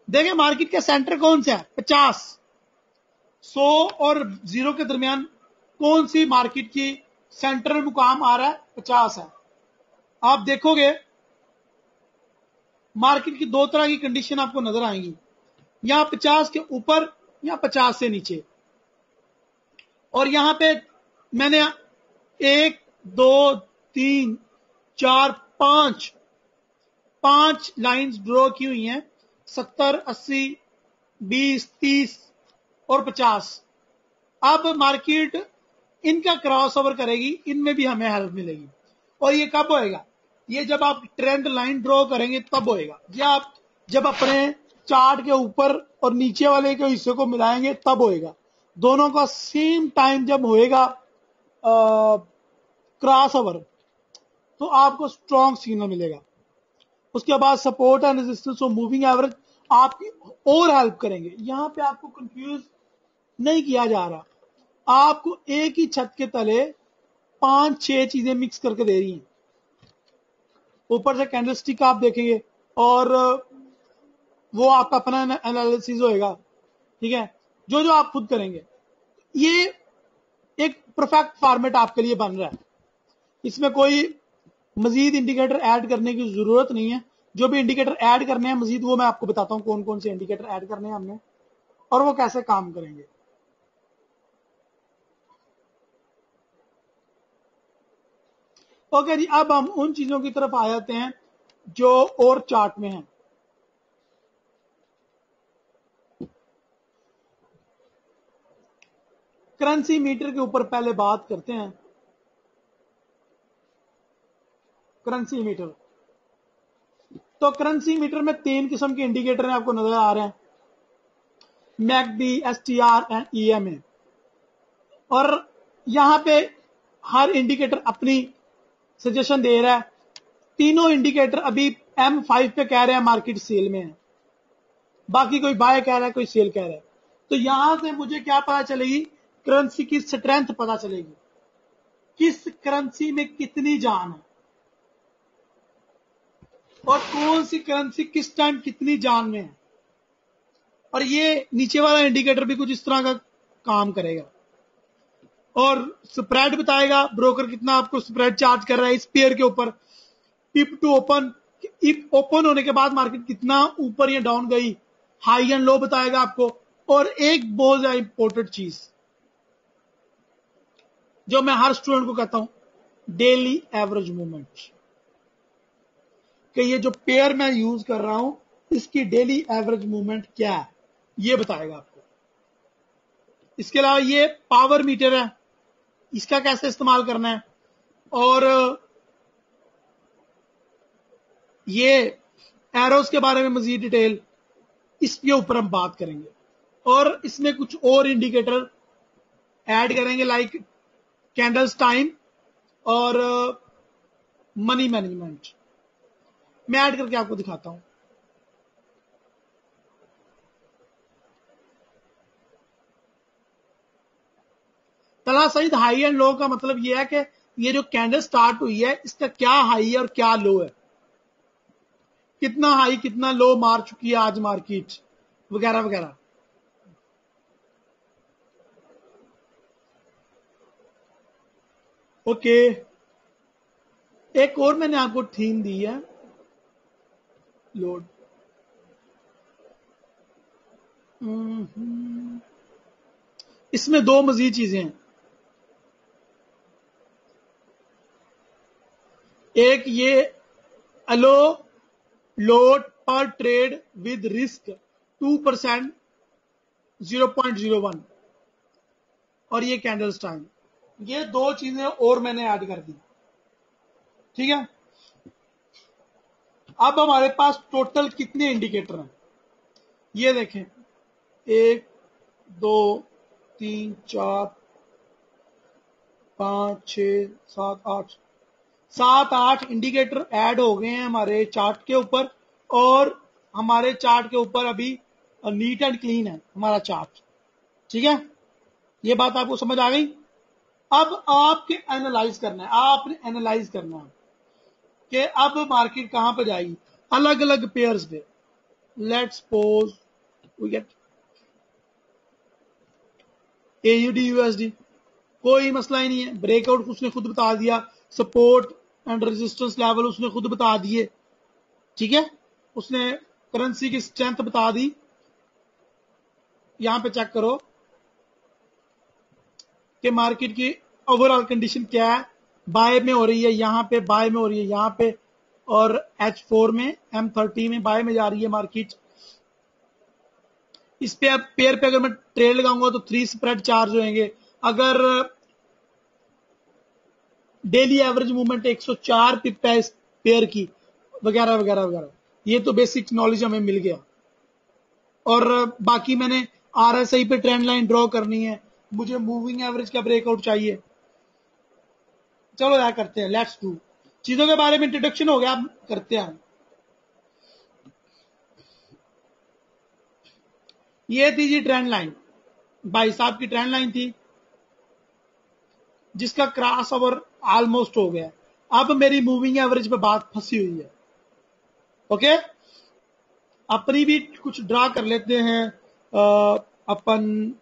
देखें मार्केट का सेंटर कौन सा है, 50। 100 और 0 के दरमियान कौन सी मार्केट की सेंट्रल मुकाम आ रहा है, 50 है। आप देखोगे मार्केट की दो तरह की कंडीशन आपको नजर आएंगी, यहां 50 के ऊपर या 50 से नीचे। और यहां पे मैंने 1, 2, 3, 4, 5 लाइंस ड्रॉ की हुई हैं, 70, 80, 20, 30 और 50। अब मार्केट इनका क्रॉस ओवर करेगी, इनमें भी हमें हेल्प मिलेगी। और ये कब होएगा, ये जब आप ट्रेंड लाइन ड्रॉ करेंगे तब होएगा, या आप जब अपने चार्ट के ऊपर और नीचे वाले के हिस्से को मिलाएंगे तब होएगा। दोनों का सेम टाइम जब होएगा क्रॉस ओवर, तो आपको स्ट्रॉन्ग सिग्नल मिलेगा। उसके बाद सपोर्ट एंड रेजिस्टेंस और मूविंग एवरेज आपकी और हेल्प करेंगे। यहां पे आपको कंफ्यूज नहीं किया जा रहा, आपको एक ही छत के तले 5-6 चीजें मिक्स करके दे रही हैं। ऊपर से कैंडलस्टिक आप देखेंगे और वो आपका अपना एनालिसिस होएगा, ठीक है, जो जो आप खुद करेंगे। ये एक परफेक्ट फॉर्मेट आपके लिए बन रहा है, इसमें कोई मजीद इंडिकेटर ऐड करने की जरूरत नहीं है। जो भी इंडिकेटर ऐड करने हैं मजीद वो मैं आपको बताता हूं कौन कौन से इंडिकेटर ऐड करने हैं हमने और वो कैसे काम करेंगे। ओके जी, अब हम उन चीजों की तरफ आ जाते हैं जो और चार्ट में है। करेंसी मीटर के ऊपर पहले बात करते हैं। करेंसी मीटर, तो करेंसी मीटर में 3 किस्म के इंडिकेटर हैं, आपको नजर आ रहे हैं, मैकडी, एसटीआर एंड ईएमए। और यहां पे हर इंडिकेटर अपनी सजेशन दे रहा है। तीनों इंडिकेटर अभी M5 पे कह रहे हैं मार्केट सेल में है, बाकी कोई बाय कह रहा है, कोई सेल कह रहा है। तो यहां से मुझे क्या पता चलेगी, करेंसी की स्ट्रेंथ पता चलेगी, किस करेंसी में कितनी जान है और कौन सी करेंसी किस टाइम कितनी जान में है। और ये नीचे वाला इंडिकेटर भी कुछ इस तरह का काम करेगा और स्प्रेड बताएगा, ब्रोकर कितना आपको स्प्रेड चार्ज कर रहा है इस पेयर के ऊपर, इप टू ओपन, इप ओपन होने के बाद मार्केट कितना ऊपर या डाउन गई, हाई एंड लो बताएगा आपको। और एक बहुत ज्यादा इंपॉर्टेंट चीज जो मैं हर स्टूडेंट को कहता हूं, डेली एवरेज मूवमेंट, कि ये जो पेयर मैं यूज कर रहा हूं इसकी डेली एवरेज मूवमेंट क्या है ये बताएगा आपको। इसके अलावा ये पावर मीटर है, इसका कैसे इस्तेमाल करना है, और ये एरोस के बारे में मजीद डिटेल इसके ऊपर हम बात करेंगे। और इसमें कुछ और इंडिकेटर ऐड करेंगे लाइक कैंडल्स टाइम और मनी मैनेजमेंट। मैं ऐड करके आपको दिखाता हूं। तला सहित हाई एंड लो का मतलब यह है कि ये जो कैंडल स्टार्ट हुई है इसका क्या हाई है और क्या लो है, कितना हाई कितना लो मार चुकी है आज मार्केट, वगैरह वगैरह। ओके, एक और मैंने आपको थीम दी है, लोड। इसमें 2 मजीद चीजें हैं। एक ये अलो लोड पर ट्रेड विद रिस्क 2%, 0.01, और ये कैंडल्स टाइम। ये 2 चीजें और मैंने ऐड कर दी, ठीक है। अब हमारे पास टोटल कितने इंडिकेटर हैं ये देखें, 1 2 3 4 5 6 7 8, 7-8 इंडिकेटर ऐड हो गए हैं हमारे चार्ट के ऊपर। और हमारे चार्ट के ऊपर अभी नीट एंड क्लीन है हमारा चार्ट, ठीक है। ये बात आपको समझ आ गई। अब आपके एनालाइज करना है, आपने एनालाइज करना है कि अब मार्केट कहां पे जाएगी अलग अलग पेयर्स पे। Let's suppose we get AUD USD, कोई मसला ही नहीं है, ब्रेकआउट उसने खुद बता दिया, सपोर्ट एंड रेजिस्टेंस लेवल उसने खुद बता दिए, ठीक है। उसने करेंसी की स्ट्रेंथ बता दी। यहां पे चेक करो कि मार्केट की ओवरऑल कंडीशन क्या है, बाय में हो रही है, यहां पे बाय में हो रही है, यहां पे, और H4 में M30 में बाय में जा रही है मार्केट। इस पे अब पेयर पे अगर मैं ट्रेड लगाऊंगा तो 3 स्प्रेड चार्ज होंगे। अगर डेली एवरेज मूवमेंट 104 पिप है इस पेयर की, वगैरह वगैरह वगैरह। ये तो बेसिक नॉलेज हमें मिल गया। और बाकी मैंने RSI पे ट्रेंड लाइन ड्रॉ करनी है, मुझे मूविंग एवरेज का ब्रेकआउट चाहिए। चलो यार करते हैं, लेट्स डू। चीजों के बारे में इंट्रोडक्शन हो गया, अब करते हैं। ये थी जी ट्रेंड लाइन, भाई साहब की ट्रेंड लाइन थी जिसका क्रॉस ओवर ऑलमोस्ट हो गया। अब मेरी मूविंग एवरेज पे बात फंसी हुई है। ओके, अपनी भी कुछ ड्रा कर लेते हैं अपन।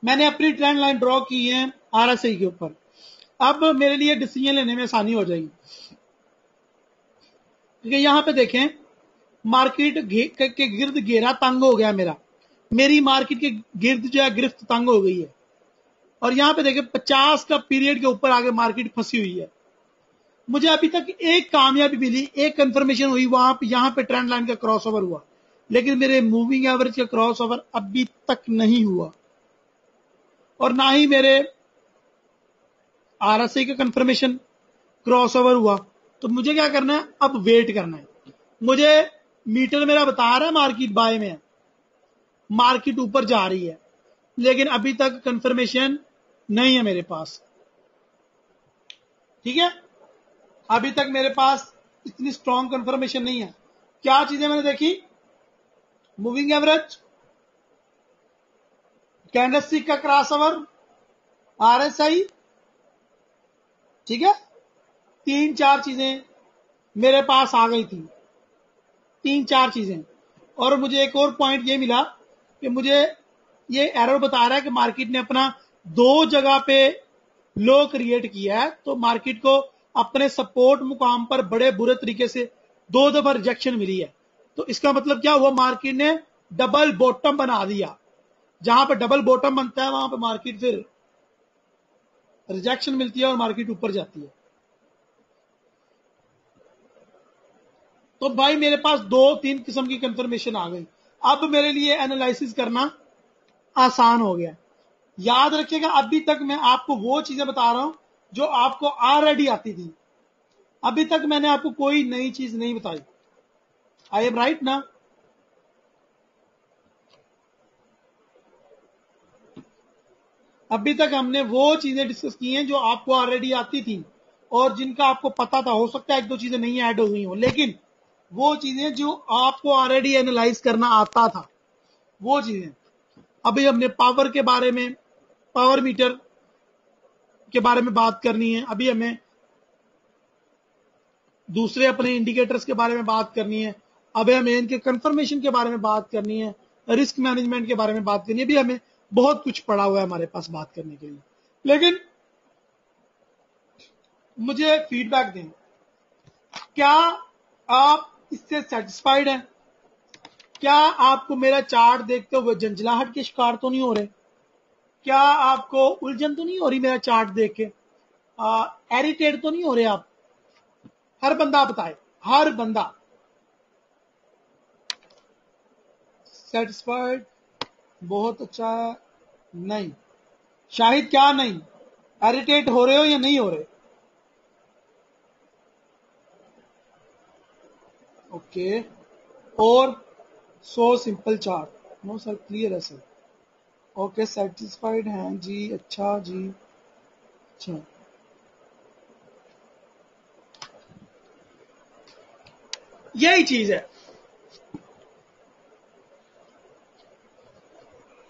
मैंने अपनी ट्रेंड लाइन ड्रॉ की है RSI के ऊपर। अब मेरे लिए डिसीजन लेने में आसानी हो जाएगी, क्योंकि यहां पे देखें मार्केट के गिर्द घेरा तंग हो गया मेरी मार्केट के गिर्द जो है गिरफ्त तंग हो गई है, और यहां पे देखें 50 का पीरियड के ऊपर आगे मार्केट फंसी हुई है। मुझे अभी तक एक कामयाबी मिली, एक कंफर्मेशन हुई, वहां पे यहां पे ट्रेंड लाइन का क्रॉसओवर हुआ, लेकिन मेरे मूविंग एवरेज का क्रॉसओवर अभी तक नहीं हुआ, और ना ही मेरे RSI का कंफर्मेशन क्रॉसओवर हुआ। तो मुझे क्या करना है, अब वेट करना है। मुझे मीटर मेरा बता रहा है मार्केट बाय में है, मार्केट ऊपर जा रही है, लेकिन अभी तक कंफर्मेशन नहीं है मेरे पास। ठीक है, अभी तक मेरे पास इतनी स्ट्रॉन्ग कंफर्मेशन नहीं है। क्या चीजें मैंने देखी, मूविंग एवरेज, कैंडलस्टिक का क्रॉसओवर, RSI, ठीक है, 3-4 चीजें मेरे पास आ गई थी, 3-4 चीजें। और मुझे एक और पॉइंट ये मिला कि मुझे ये एरर बता रहा है कि मार्केट ने अपना 2 जगह पे लो क्रिएट किया है, तो मार्केट को अपने सपोर्ट मुकाम पर बड़े बुरे तरीके से 2 दफा रिजेक्शन मिली है। तो इसका मतलब क्या हुआ, मार्केट ने डबल बॉटम बना दिया। जहां पर डबल बॉटम बनता है वहां पर मार्केट फिर रिजेक्शन मिलती है और मार्केट ऊपर जाती है। तो भाई मेरे पास 2-3 किस्म की कंफर्मेशन आ गई। अब मेरे लिए एनालिसिस करना आसान हो गया। याद रखिएगा, अभी तक मैं आपको वो चीजें बता रहा हूं जो आपको ऑलरेडी आती थी। अभी तक मैंने आपको कोई नई चीज नहीं बताई। आई एम राइट ना? अभी तक हमने वो चीजें डिस्कस की हैं जो आपको ऑलरेडी आती थी और जिनका आपको पता था। हो सकता है 1-2 चीजें नहीं ऐड हो गई हो, लेकिन वो चीजें जो आपको ऑलरेडी एनालाइज करना आता था, वो चीजें। अभी हमने पावर के बारे में, पावर मीटर के बारे में बात करनी है। अभी हमें दूसरे अपने इंडिकेटर्स के बारे में बात करनी है। अभी हमें इनके कंफर्मेशन के बारे में बात करनी है, रिस्क मैनेजमेंट के बारे में बात करनी है। अभी हमें बहुत कुछ पड़ा हुआ है हमारे पास बात करने के लिए, लेकिन मुझे फीडबैक दें, क्या आप इससे सेटिस्फाइड हैं? क्या आपको मेरा चार्ट देखते हुए झंझलाहट के शिकार तो नहीं हो रहे? क्या आपको उलझन तो नहीं हो रही मेरा चार्ट देख के? एरिटेट तो नहीं हो रहे आप? हर बंदा बताए, हर बंदा सेटिस्फाइड, बहुत अच्छा, नहीं। शाहिद क्या नहीं, एरिटेट हो रहे हो या नहीं हो रहे? ओके, और so simple chart, no sir, clear है सर। ओके, सेटिस्फाइड हैं जी, अच्छा जी, अच्छा। यही चीज है।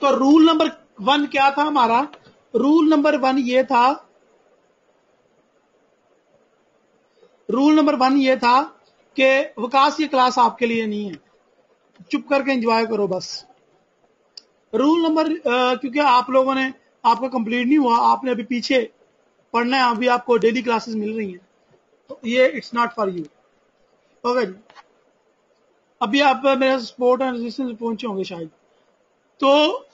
तो रूल नंबर 1 क्या था हमारा? रूल नंबर 1 ये था, रूल नंबर 1 ये था कि विकास, ये क्लास आपके लिए नहीं है, चुप करके एंजॉय करो बस। रूल नंबर, क्योंकि आप लोगों ने, आपका कंप्लीट नहीं हुआ, आपने अभी पीछे पढ़ना है, अभी आपको डेली क्लासेस मिल रही हैं, तो ये it's not for you. Okay जी, अभी आप मेरे सपोर्ट एंड रेजिस्टेंस पहुंचे होंगे शायद। तो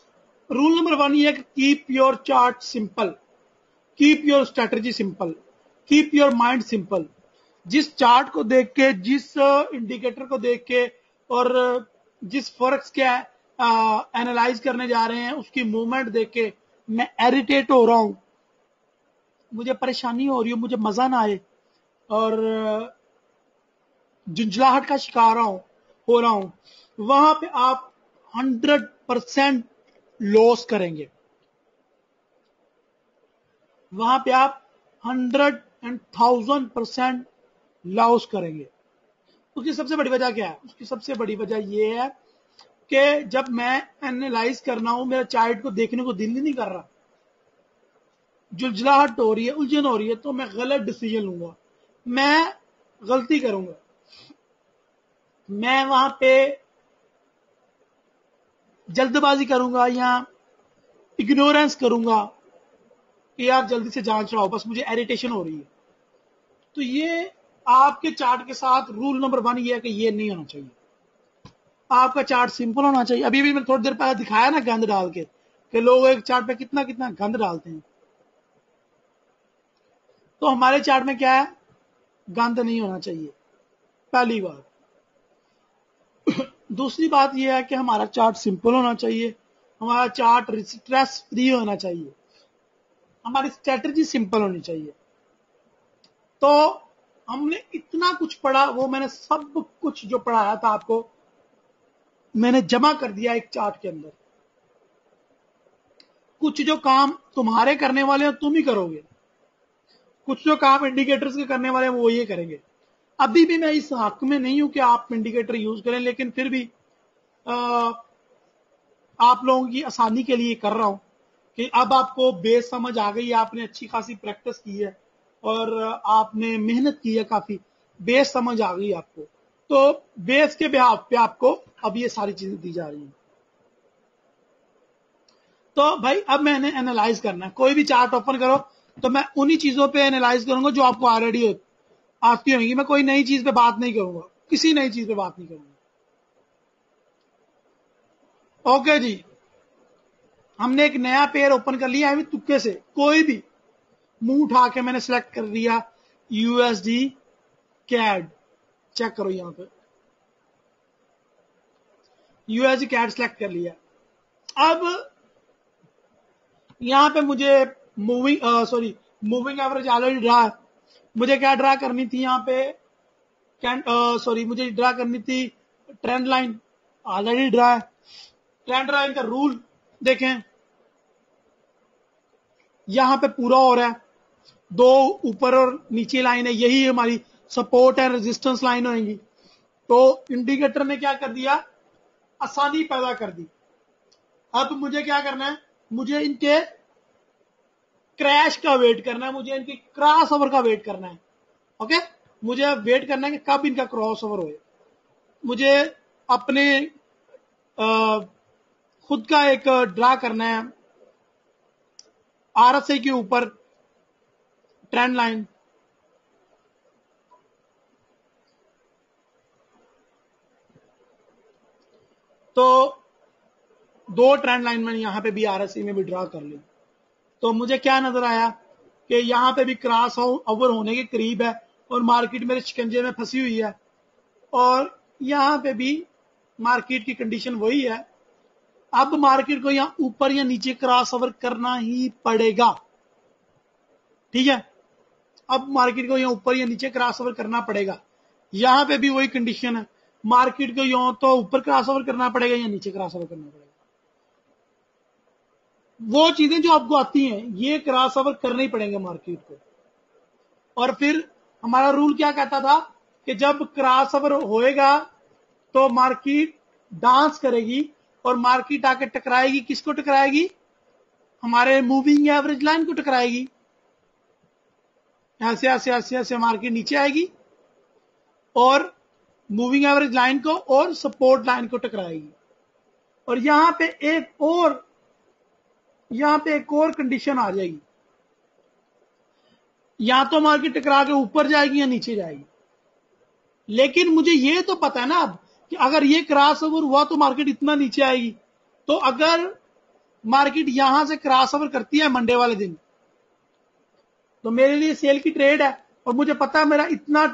रूल नंबर 1 ये, keep your chart simple, keep your strategy simple, keep your mind simple. जिस चार्ट को देख के, जिस इंडिकेटर को देख के, और जिस फॉरेक्स के एनालाइज करने जा रहे हैं उसकी मूवमेंट देख के मैं इरिटेट हो रहा हूं, मुझे परेशानी हो रही है, मुझे मजा ना आए और झुंझलाहट का शिकार हो रहा हूं, वहां पे आप 100% लॉस करेंगे। वहां पे आप 100,000% लॉस करेंगे। उसकी सबसे बड़ी वजह क्या है? उसकी सबसे बड़ी वजह यह है कि जब मैं एनालाइज करना हूं, मेरा चार्ट को देखने को दिल ही नहीं कर रहा, जुलझलाहट हो रही है, उलझन हो रही है, तो मैं गलत डिसीजन लूंगा, मैं गलती करूंगा, मैं वहां पे जल्दबाजी करूंगा या इग्नोरेंस करूंगा कि यार जल्दी से जांच रहा हो, बस मुझे इरिटेशन हो रही है, तो ये आपके चार्ट के साथ रूल नंबर 1 ये है कि ये नहीं होना चाहिए। आपका चार्ट सिंपल होना चाहिए। अभी भी मैंने थोड़ी देर पहले दिखाया ना गंद डाल के, कि लोग एक चार्ट पे कितना कितना गंद डालते हैं। तो हमारे चार्ट में क्या है, गंद नहीं होना चाहिए, पहली बात। दूसरी बात यह है कि हमारा चार्ट सिंपल होना चाहिए, हमारा चार्ट स्ट्रेस फ्री होना चाहिए, हमारी स्ट्रेटजी सिंपल होनी चाहिए। तो हमने इतना कुछ पढ़ा, वो मैंने सब कुछ जो पढ़ाया था आपको मैंने जमा कर दिया एक चार्ट के अंदर। कुछ जो काम तुम्हारे करने वाले हैं तुम ही करोगे, कुछ जो काम इंडिकेटर्स के करने वाले हैं वो ये करेंगे। अभी भी मैं इस हक में नहीं हूं कि आप इंडिकेटर यूज करें, लेकिन फिर भी आप लोगों की आसानी के लिए कर रहा हूं कि अब आपको बेस समझ आ गई है, आपने अच्छी खासी प्रैक्टिस की है और आपने मेहनत की है काफी, बेस समझ आ गई आपको, तो बेस के बिहाफ पे आपको अब ये सारी चीजें दी जा रही हैं। तो भाई अब मैंने एनालाइज करना है, कोई भी चार्ट ओपन करो तो मैं उन्हीं चीजों पे एनालाइज करूंगा जो आपको ऑलरेडी आती होंगी। मैं कोई नई चीज पे बात नहीं करूंगा, किसी नई चीज पे बात नहीं करूंगा। ओके जी, हमने एक नया पेयर ओपन कर लिया है तुक्के से, कोई भी मुंह उठा के मैंने सिलेक्ट कर लिया यूएसडी कैड। चेक करो यहां पे यूएसडी कैड सिलेक्ट कर लिया। अब यहां पे मुझे मूविंग एवरेज ऑलरेडी ड्रा है, मुझे क्या ड्रा करनी थी यहां पे, मुझे ड्रा करनी थी ट्रेंड लाइन, ऑलरेडी ड्रा है। ट्रेंड लाइन का रूल देखें, यहां पे पूरा हो रहा है, दो ऊपर और नीचे लाइन है, यही हमारी सपोर्ट एंड रेजिस्टेंस लाइन होगी। तो इंडिकेटर ने क्या कर दिया, आसानी पैदा कर दी। अब मुझे क्या करना है, मुझे इनके क्रैश का वेट करना है, मुझे इनके क्रॉस ओवर का वेट करना है। ओके, मुझे वेट करना है कि कब इनका क्रॉस ओवर होए। मुझे अपने खुद का एक ड्रा करना है आरएसआई के ऊपर ट्रेंड लाइन। तो दो ट्रेंड लाइन मैंने यहां पे भी आरएसआई में भी ड्रा कर ली। तो मुझे क्या नजर आया कि यहां पे भी क्रॉस ओवर होने के करीब है और मार्केट मेरे शिकंजे में फंसी हुई है, और यहां पे भी मार्केट की कंडीशन वही है। अब मार्केट को यहां ऊपर या नीचे क्रॉस ओवर करना ही पड़ेगा, ठीक है। अब मार्केट को यहां ऊपर या नीचे क्रॉस ओवर करना पड़ेगा, यहां पे भी वही कंडीशन है, मार्केट को यहां तो ऊपर क्रॉस ओवर करना पड़ेगा या नीचे क्रॉस ओवर करना पड़ेगा। वो चीजें जो आपको आती हैं ये क्रॉस ओवर करने ही पड़ेंगे मार्केट को। और फिर हमारा रूल क्या कहता था कि जब क्रॉस ओवर होएगा तो मार्केट डांस करेगी और मार्केट आके टकराएगी, किसको टकराएगी, हमारे मूविंग एवरेज लाइन को टकराएगी। ऐसे ऐसे ऐसे ऐसे मार्केट नीचे आएगी और मूविंग एवरेज लाइन को और सपोर्ट लाइन को टकराएगी। और यहां पे एक और कंडीशन आ जाएगी, या तो मार्केट टकरा के ऊपर जाएगी या नीचे जाएगी। लेकिन मुझे ये तो पता है ना अब कि अगर ये क्रॉस ओवर हुआ तो मार्केट इतना नीचे आएगी। तो अगर मार्केट यहां से क्रॉस ओवर करती है मंडे वाले दिन, तो मेरे लिए सेल की ट्रेड है और मुझे पता है मेरा इतना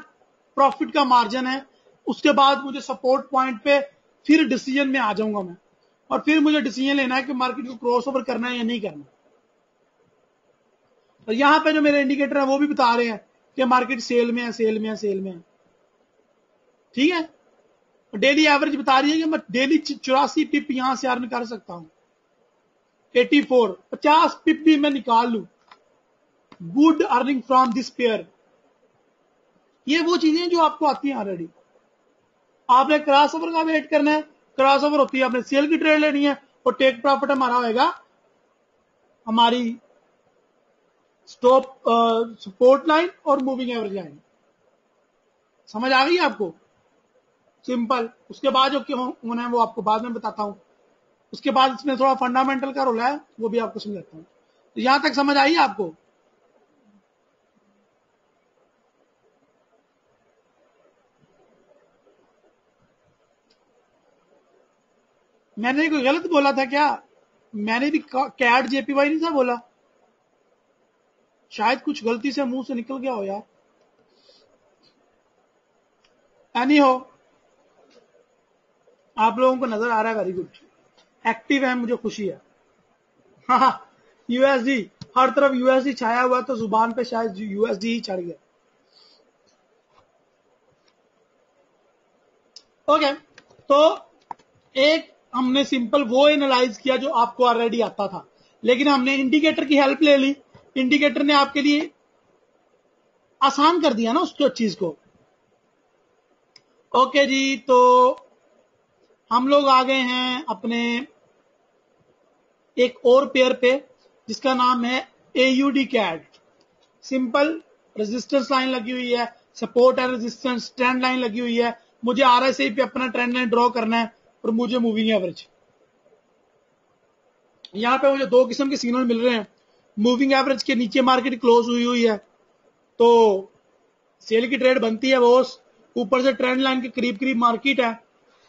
प्रॉफिट का मार्जिन है। उसके बाद मुझे सपोर्ट पॉइंट पे फिर डिसीजन में आ जाऊंगा मैं, और फिर मुझे डिसीजन लेना है कि मार्केट को क्रॉस ओवर करना है या नहीं करना। और यहां पे जो मेरे इंडिकेटर है वो भी बता रहे हैं कि मार्केट सेल में है, सेल में है, सेल में है, ठीक है। डेली एवरेज बता रही है कि मैं डेली 84 पिप यहां से अर्न कर सकता हूं, 84 50 पिप भी मैं निकाल लूं, good earning from this pair. ये वो चीजें जो आपको आती हैं ऑलरेडी। आपने क्रॉस ओवर का वेट करना है, क्रॉस ओवर होती है आपने सेल की ट्रेड लेनी है, और टेक प्रॉफिट हमारा होगा हमारी स्टॉप सपोर्ट लाइन और मूविंग एवरेज लाइन। समझ आ गई आपको, सिंपल। उसके बाद जो क्यों होना है वो आपको बाद में बताता हूं। उसके बाद इसमें थोड़ा फंडामेंटल का रोल है, वो भी आपको समझाता हूँ। तो यहां तक समझ आई आपको? मैंने कोई गलत बोला था क्या? मैंने भी कैट जेपीवाई नहीं था बोला? शायद कुछ गलती से मुंह से निकल गया हो यार। एनी हो, आप लोगों को नजर आ रहा है, वेरी गुड, एक्टिव है, मुझे खुशी है। हाँ, यूएसडी, हर तरफ यूएसडी छाया हुआ, तो जुबान पे शायद यूएसडी ही चढ़ गया। ओके, तो एक हमने सिंपल वो एनालाइज किया जो आपको ऑलरेडी आता था, लेकिन हमने इंडिकेटर की हेल्प ले ली। इंडिकेटर ने आपके लिए आसान कर दिया ना उस चीज को। ओके जी, तो हम लोग आ गए हैं अपने एक और पेयर पे जिसका नाम है AUD CAD. Simple resistance line लगी हुई है, support and resistance, trend line लगी हुई है। मुझे RSI पे अपना ट्रेंड लाइन ड्रॉ करना है और मुझे मूविंग एवरेज। यहां पे मुझे दो किस्म के सिग्नल मिल रहे हैं। मूविंग एवरेज के नीचे मार्केट क्लोज हुई है, तो सेल की ट्रेड बनती है बॉस। ऊपर से ट्रेंड लाइन के करीब करीब मार्केट है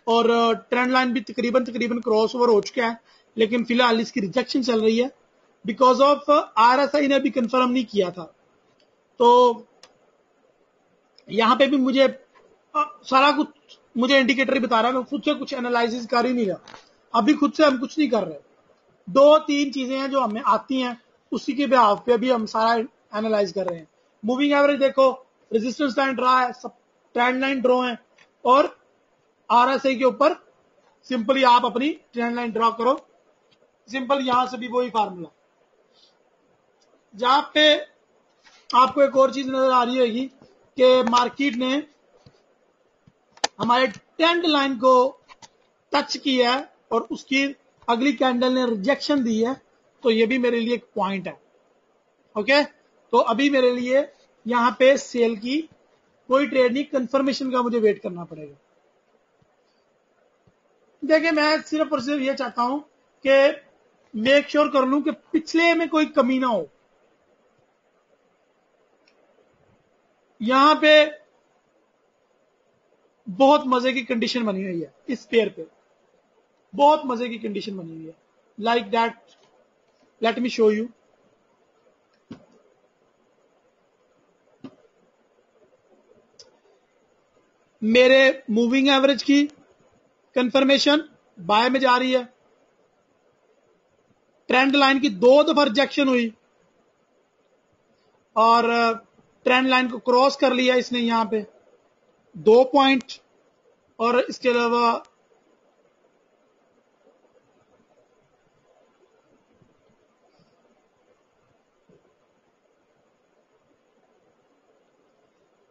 और ट्रेंड लाइन भी तकरीबन क्रॉस ओवर हो चुका है, लेकिन फिलहाल इसकी रिजेक्शन चल रही है बिकॉज ऑफ RSI ने भी कंफर्म नहीं किया था। तो यहां पे भी मुझे सारा कुछ मुझे इंडिकेटर ही बता रहा है, मैं खुद से कुछ एनालिसिस कर ही नहीं रहा। अभी खुद से हम कुछ नहीं कर रहे। दो तीन चीजें हैं जो हमें आती हैं, उसी के बिहाफ पे भी हम सारा एनालाइज कर रहे हैं। मूविंग एवरेज देखो, रेजिस्टेंस लाइन ड्रा है, सब ट्रेंड लाइन ड्रॉ है, और RSI के ऊपर सिंपली आप अपनी ट्रेंड लाइन ड्रॉ करो। सिंपल यहां से भी वही फार्मूला। जहां पे आपको एक और चीज नजर आ रही होगी कि मार्केट ने हमारे ट्रेंड लाइन को टच किया है और उसकी अगली कैंडल ने रिजेक्शन दी है, तो ये भी मेरे लिए एक पॉइंट है। ओके, तो अभी मेरे लिए यहां पे सेल की कोई ट्रेड नहीं, कंफर्मेशन का मुझे वेट करना पड़ेगा। देखिए, मैं सिर्फ और सिर्फ ये चाहता हूं कि मेक श्योर कर लूं कि पिछले में कोई कमी ना हो। यहां पे बहुत मजे की कंडीशन बनी हुई है, इस पेयर पे बहुत मजे की कंडीशन बनी हुई है। Like that, let me show you. मेरे मूविंग एवरेज की कंफर्मेशन बाय में जा रही है, ट्रेंड लाइन की 2 दफा रिजेक्शन हुई और ट्रेंड लाइन को क्रॉस कर लिया इसने यहां पे 2 पॉइंट, और इसके अलावा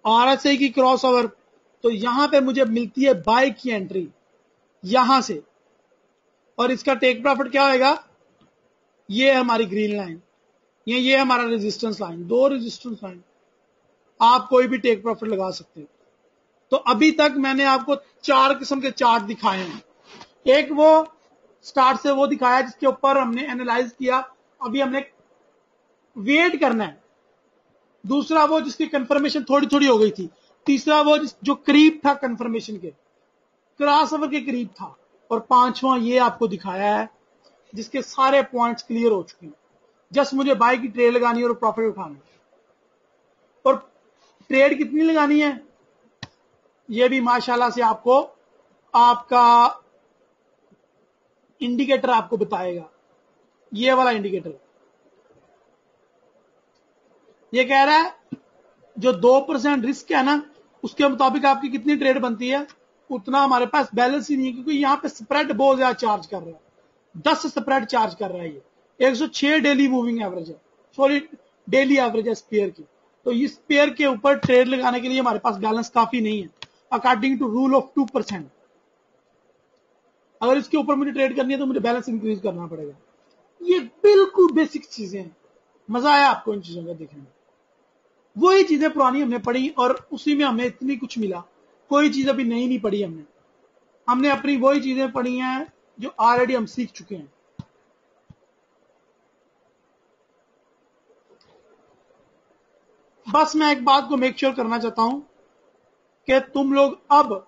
RSI की क्रॉस ओवर, तो यहां पे मुझे मिलती है बाय की एंट्री यहां से, और इसका टेक प्रॉफिट क्या होएगा? ये हमारी ग्रीन लाइन, ये हमारा रेजिस्टेंस लाइन, 2 रेजिस्टेंस लाइन। आप कोई भी टेक प्रॉफिट लगा सकते हो। तो अभी तक मैंने आपको 4 किस्म के चार्ट दिखाए हैं। एक वो स्टार्ट से वो दिखाया जिसके ऊपर हमने एनालाइज किया, अभी हमने वेट करना है। दूसरा वो जिसकी कंफर्मेशन थोड़ी थोड़ी हो गई थी। तीसरा वो जो करीब था कंफर्मेशन के, क्रॉस ओवर के करीब था। और पांचवा ये आपको दिखाया है जिसके सारे पॉइंट्स क्लियर हो चुके हैं। जस्ट मुझे बाय की ट्रेड लगानी है और प्रॉफिट उठाना है। और ट्रेड कितनी लगानी है ये भी माशाल्लाह से आपको आपका इंडिकेटर आपको बताएगा। ये वाला इंडिकेटर ये कह रहा है जो 2% रिस्क है ना, उसके मुताबिक आपकी कितनी ट्रेड बनती है, उतना हमारे पास बैलेंस ही नहीं है, क्योंकि यहां पे स्प्रेड बहुत ज्यादा चार्ज कर रहा है। 10 स्प्रेड चार्ज कर रहा है। ये 106 डेली मूविंग एवरेज है, सॉरी डेली एवरेज है इस पेयर की। तो इस पेयर के ऊपर ट्रेड लगाने के लिए हमारे पास बैलेंस काफी नहीं है, अकॉर्डिंग टू रूल ऑफ 2%। अगर इसके ऊपर मुझे ट्रेड करनी है तो मुझे बैलेंस इंक्रीज करना पड़ेगा। ये बिल्कुल बेसिक चीजें हैं। मजा आया आपको इन चीजों का देखने में? वही चीजें पुरानी हमने पढ़ी और उसी में हमें इतनी कुछ मिला। कोई चीज अभी नई नहीं पढ़ी हमने अपनी वही चीजें पढ़ी हैं जो ऑलरेडी हम सीख चुके हैं। बस मैं एक बात को मेक श्योर करना चाहता हूं कि तुम लोग अब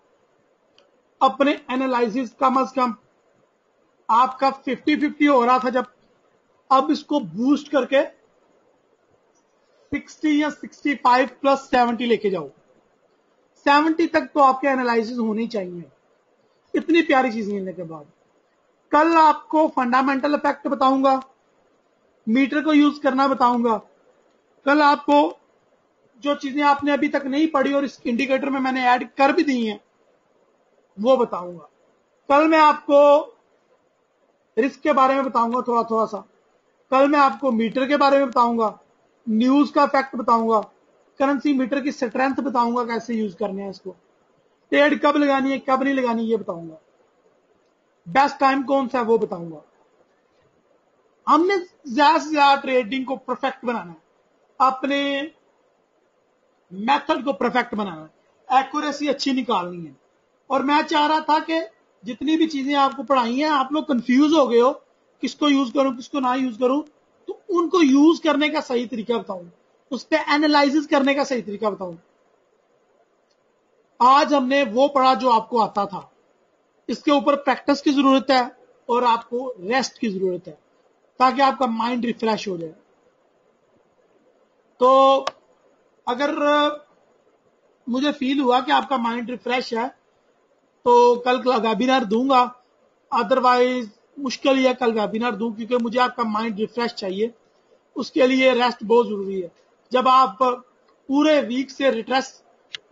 अपने एनालिसिस कम से कम, आपका 50-50 हो रहा था जब, अब इसको बूस्ट करके 60 या 65 प्लस 70 लेके जाओ। 70 तक तो आपके एनालिसिस होनी चाहिए इतनी प्यारी चीज मिलने के बाद। कल आपको फंडामेंटल इफेक्ट बताऊंगा, मीटर को यूज करना बताऊंगा। कल आपको जो चीजें आपने अभी तक नहीं पढ़ी और इस इंडिकेटर में मैंने ऐड कर भी दी हैं वो बताऊंगा। कल मैं आपको रिस्क के बारे में बताऊंगा थोड़ा थोड़ा सा। कल मैं आपको मीटर के बारे में बताऊंगा, न्यूज का फैक्ट बताऊंगा, करेंसी मीटर की स्ट्रेंथ बताऊंगा, कैसे यूज करने हैं इसको, ट्रेड कब लगानी है कब नहीं लगानी ये बताऊंगा, बेस्ट टाइम कौन सा है वो बताऊंगा। हमने ज्यादा से ज्यादा ट्रेडिंग को परफेक्ट बनाना है, अपने मेथड को परफेक्ट बनाना है, एक्यूरेसी अच्छी निकालनी है। और मैं चाह रहा था कि जितनी भी चीजें आपको पढ़ाई हैं आप लोग कंफ्यूज हो गए हो, किसको यूज करूं किसको ना यूज करूं, तो उनको यूज करने का सही तरीका बताऊं, उस पर एनालिसिस करने का सही तरीका बताऊं। आज हमने वो पढ़ा जो आपको आता था, इसके ऊपर प्रैक्टिस की जरूरत है और आपको रेस्ट की जरूरत है ताकि आपका माइंड रिफ्रेश हो जाए। तो अगर मुझे फील हुआ कि आपका माइंड रिफ्रेश है तो कल वेबिनार दूंगा, अदरवाइज मुश्किल ही है कल वेबिनार दूं, क्योंकि मुझे आपका माइंड रिफ्रेश चाहिए। उसके लिए रेस्ट बहुत जरूरी है। जब आप पूरे वीक से रिट्रेस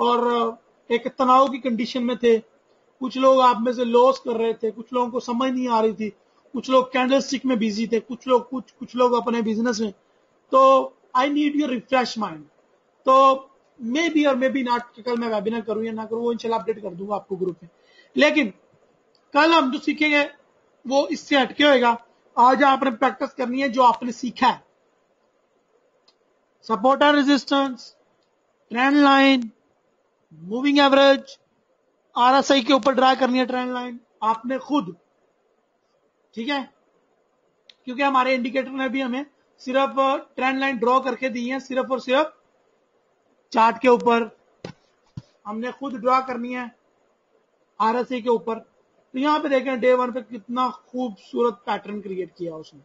और एक तनाव की कंडीशन में थे, कुछ लोग आप में से लॉस कर रहे थे, कुछ लोगों को समझ नहीं आ रही थी, कुछ लोग कैंडल स्टिक में बिजी थे, कुछ लोग अपने बिजनेस में, तो I need your refresh mind. तो मे बी और मे बी नॉट कल मैं वेबिनार करूं या ना करूं, वो इंशाल्लाह अपडेट कर दूंगा आपको ग्रुप में। लेकिन कल हम जो सीखेंगे वो इससे हटके होएगा। आज आपने प्रैक्टिस करनी है जो आपने सीखा है, support and resistance, trend line, moving average, RSI के ऊपर ड्रा करनी है ट्रेंड लाइन आपने खुद, ठीक है, क्योंकि हमारे इंडिकेटर ने भी हमें सिर्फ ट्रेंड लाइन ड्रॉ करके दी है, सिर्फ और सिर्फ चार्ट के ऊपर हमने खुद ड्रॉ करनी है आरएसआई के ऊपर। तो यहां पे देखें डे 1 पे कितना खूबसूरत पैटर्न क्रिएट किया उसने,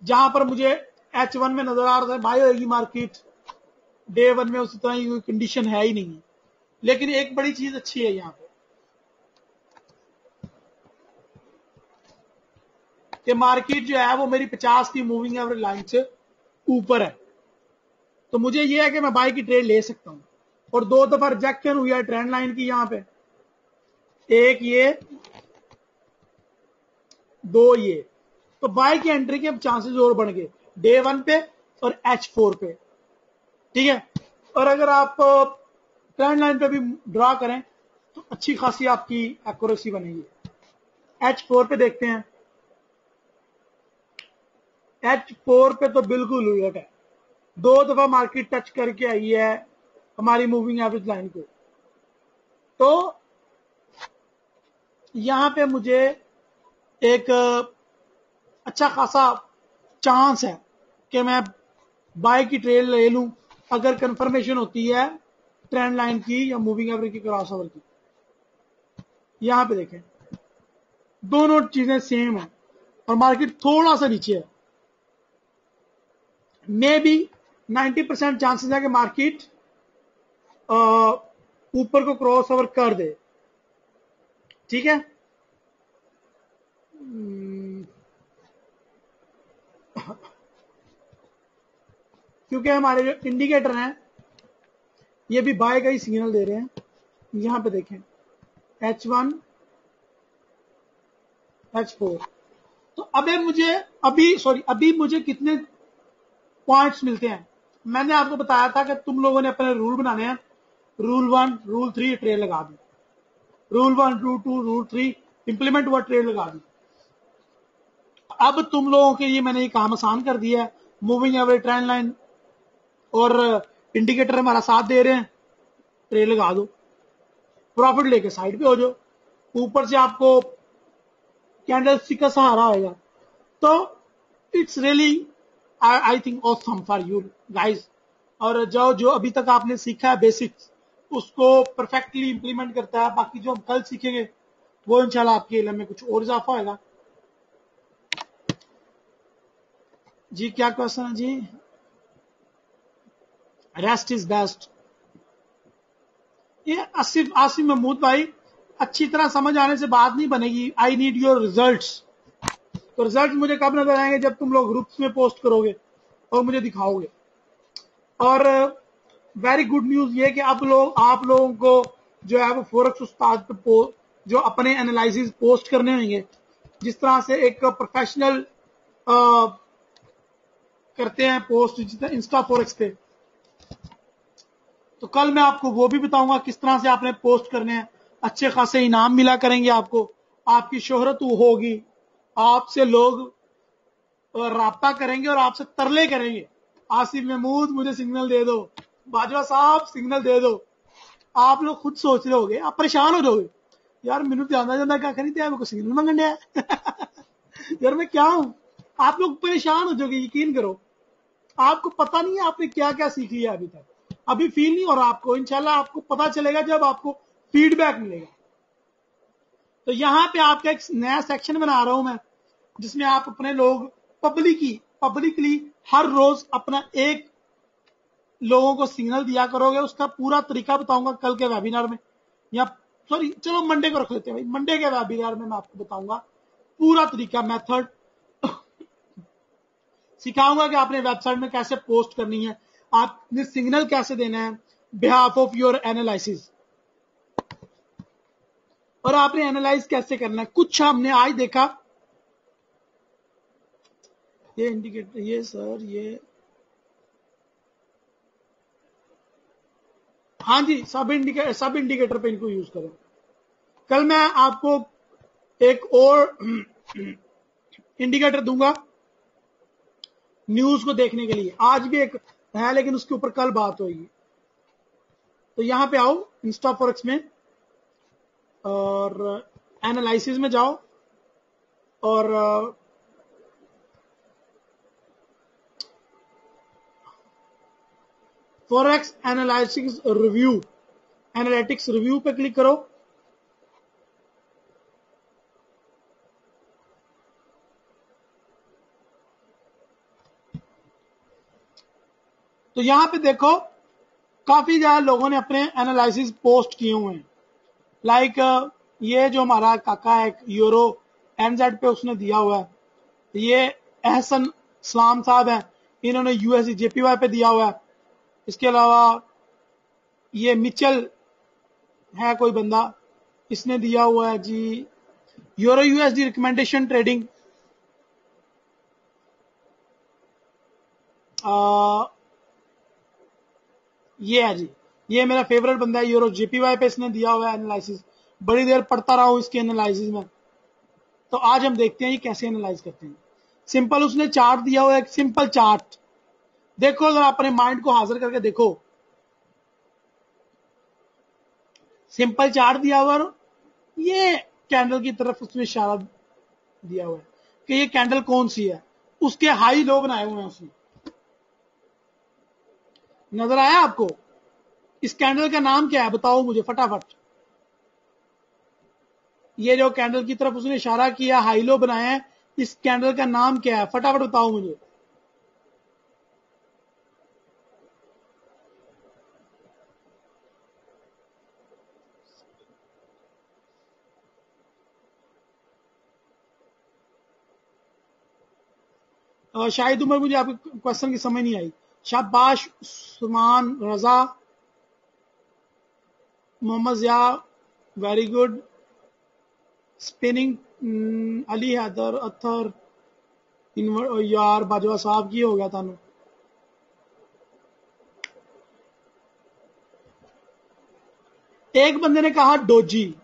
जहां पर मुझे H1 में नजर आ रहा था बाय होगी मार्केट, डे 1 में उसी तरह की कंडीशन है ही नहीं। लेकिन एक बड़ी चीज अच्छी है यहां पे कि मार्केट जो है वो मेरी 50 की मूविंग एवरेज लाइन से ऊपर है, तो मुझे ये है कि मैं बाय की ट्रेड ले सकता हूं। और 2 दफा रिजेक्शन हुई है ट्रेंड लाइन की यहां पे, एक ये, 2 ये, तो बाय की एंट्री के चांसेस और बढ़ गए डे 1 पे और H4 पे, ठीक है। और अगर आप ट्रेंड लाइन पे भी ड्रा करें तो अच्छी खासी आपकी एक्यूरेसी बनेगी। H4 पे देखते हैं, H4 पे तो बिल्कुल उलट है, 2 दफा मार्केट टच करके आई है हमारी मूविंग एवरेज लाइन को। तो यहां पे मुझे एक अच्छा खासा चांस है कि मैं बाय की ट्रेड ले लूं अगर कंफर्मेशन होती है ट्रेंड लाइन की या मूविंग एवरेज की क्रॉसओवर की। यहां पे देखें दोनों चीजें सेम है और मार्केट थोड़ा सा नीचे है, मे बी 90% चांसेस है कि मार्केट ऊपर को क्रॉस ओवर कर दे, ठीक है। क्योंकि हमारे जो इंडिकेटर हैं ये भी बाय का ही सिग्नल दे रहे हैं। यहां पे देखें H1 H4, तो अभी मुझे कितने पॉइंट्स मिलते हैं। मैंने आपको बताया था कि तुम लोगों ने अपने रूल बनाने हैं, रूल 1 रूल 3 ट्रेड लगा दी, रूल 1 रूल 2 रूल 3 इंप्लीमेंट हुआ, ट्रेड लगा दी। अब तुम लोगों के लिए मैंने ये काम आसान कर दिया है, मूविंग एवरेज ट्रेंड लाइन और इंडिकेटर हमारा साथ दे रहे हैं, ट्रेड लगा दो, प्रॉफिट लेके साइड पे हो जाओ। ऊपर से आपको कैंडल स्टिक का सहारा होगा। तो it's really I think awesome for you guys. और जो जो अभी तक आपने सीखा है बेसिक्स, उसको परफेक्टली इंप्लीमेंट करता है। बाकी जो हम कल सीखेंगे वो इंशाल्लाह आपके इल्म में कुछ और इजाफा होगा। जी क्या क्वेश्चन है जी? Rest is best. ये आसिफ आसिफ महमूद भाई, अच्छी तरह समझ आने से बात नहीं बनेगी। I need your results. तो रिजल्ट मुझे कब नजर आएंगे? जब तुम लोग ग्रुप्स में पोस्ट करोगे और मुझे दिखाओगे। और वेरी गुड न्यूज ये कि आप लोगों को जो है वो फॉरेक्स उस्ताद पे जो अपने एनालिसिस पोस्ट करने होंगे, जिस तरह से एक प्रोफेशनल करते हैं पोस्ट जितना इंस्टा फॉरेक्स पे, तो कल मैं आपको वो भी बताऊंगा किस तरह से आपने पोस्ट करने हैं। अच्छे खासे इनाम मिला करेंगे आपको, आपकी शोहरत होगी, आपसे लोग राब्ता करेंगे और आपसे तरले करेंगे, आसिफ महमूद मुझे सिग्नल दे दो, बाजवा साहब सिग्नल दे दो। आप लोग खुद सोच रहे होगे, आप परेशान हो जाओगे, यार मैनू जाना जाना क्या खरीदते हैं, मेरे को सिग्नल मंगने यार मैं क्या हूं। आप लोग परेशान हो जाओगे, यकीन करो। आपको पता नहीं है आपने क्या क्या सीख लिया अभी तक, अभी फील नहीं हो रहा आपको। इंशाल्लाह आपको पता चलेगा जब आपको फीडबैक मिलेगा। तो यहाँ पे आपका एक नया सेक्शन बना रहा हूं मैं, जिसमें आप अपने लोग पब्लिकली हर रोज अपना एक लोगों को सिग्नल दिया करोगे। उसका पूरा तरीका बताऊंगा कल के वेबिनार में, या सॉरी चलो मंडे को रख लेते हैं भाई। मंडे के वेबिनार में मैं आपको बताऊंगा पूरा तरीका, मेथड सिखाऊंगा कि आपने वेबसाइट में कैसे पोस्ट करनी है, आपने सिग्नल कैसे देना है बिहाफ ऑफ योर एनालिसिस, और आपने एनालाइज कैसे करना है। कुछ हमने आज देखा, ये इंडिकेटर, ये सर ये हाँ जी, सब इंडिकेटर पे इनको यूज करो। कल मैं आपको एक और इंडिकेटर दूंगा न्यूज को देखने के लिए। आज भी एक है लेकिन उसके ऊपर कल बात होगी। तो यहां पे आओ इंस्टा फॉरेक्स में और एनालिसिस में जाओ और फॉरेक्स एनालिटिक्स रिव्यू पे क्लिक करो। तो यहां पे देखो काफी ज्यादा लोगों ने अपने एनालिसिस पोस्ट किए हुए हैं। लाइक ये जो हमारा काका है यूरो एनजेड पे उसने दिया हुआ है, ये एहसन सलाम साहब हैं, इन्होंने यूएसडी जेपीवाई पे दिया हुआ है। इसके अलावा ये मिचल है कोई बंदा, इसने दिया हुआ है जी यूरो यूएसडी रिकमेंडेशन ट्रेडिंग। ये है जी, ये मेरा फेवरेट बंदा है यूरो जेपीवाई पे, इसने दिया हुआ है एनालिसिस। बड़ी देर पढ़ता रहा हूं इसके एनालिसिस में। तो आज हम देखते हैं ये कैसे एनालाइज करते हैं। सिंपल उसने चार्ट दिया हुआ है, एक सिंपल चार्ट देखो, अगर अपने माइंड को हाजिर करके देखो, सिंपल चार्ट दिया हुआ है, ये कैंडल की तरफ उसने इशारा दिया हुआ है कि ये कैंडल कौन सी है, उसके हाई लो बनाए हुए हैं उसने। नजर आया आपको? इस कैंडल का नाम क्या है बताओ मुझे फटाफट। ये जो कैंडल की तरफ उसने इशारा किया, हाई लो बनाया है, इस कैंडल का नाम क्या है फटाफट बताओ मुझे। शाहिद उमर, मुझे आपके क्वेश्चन की समझ नहीं आई। शाबाश Suman Raza, Mohammad Zia, very good. Spinning Ali Haider Athar यार बाजवा साहब की हो गया था। एक बंदे ने कहा डोजी,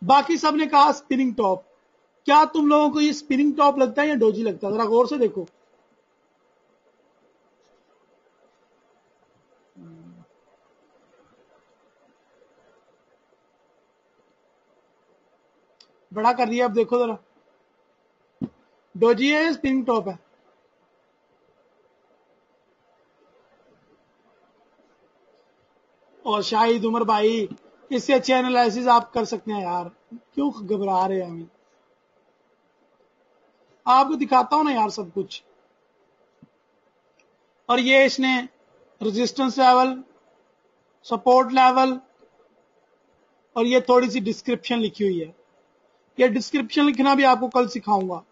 बाकी सब ने कहा स्पिनिंग टॉप। क्या तुम लोगों को ये स्पिनिंग टॉप लगता है या डोजी लगता है? जरा गौर से देखो। बड़ा कर दिया, अब देखो जरा। डोजी है, स्पिनिंग टॉप है। और शाहिद उमर भाई, इससे अच्छे एनालिसिस आप कर सकते हैं यार, क्यों घबरा रहे हैं हमें? आपको दिखाता हूं ना यार सब कुछ। और ये इसने रेजिस्टेंस लेवल, सपोर्ट लेवल, और ये थोड़ी सी डिस्क्रिप्शन लिखी हुई है। ये डिस्क्रिप्शन लिखना भी आपको कल सिखाऊंगा।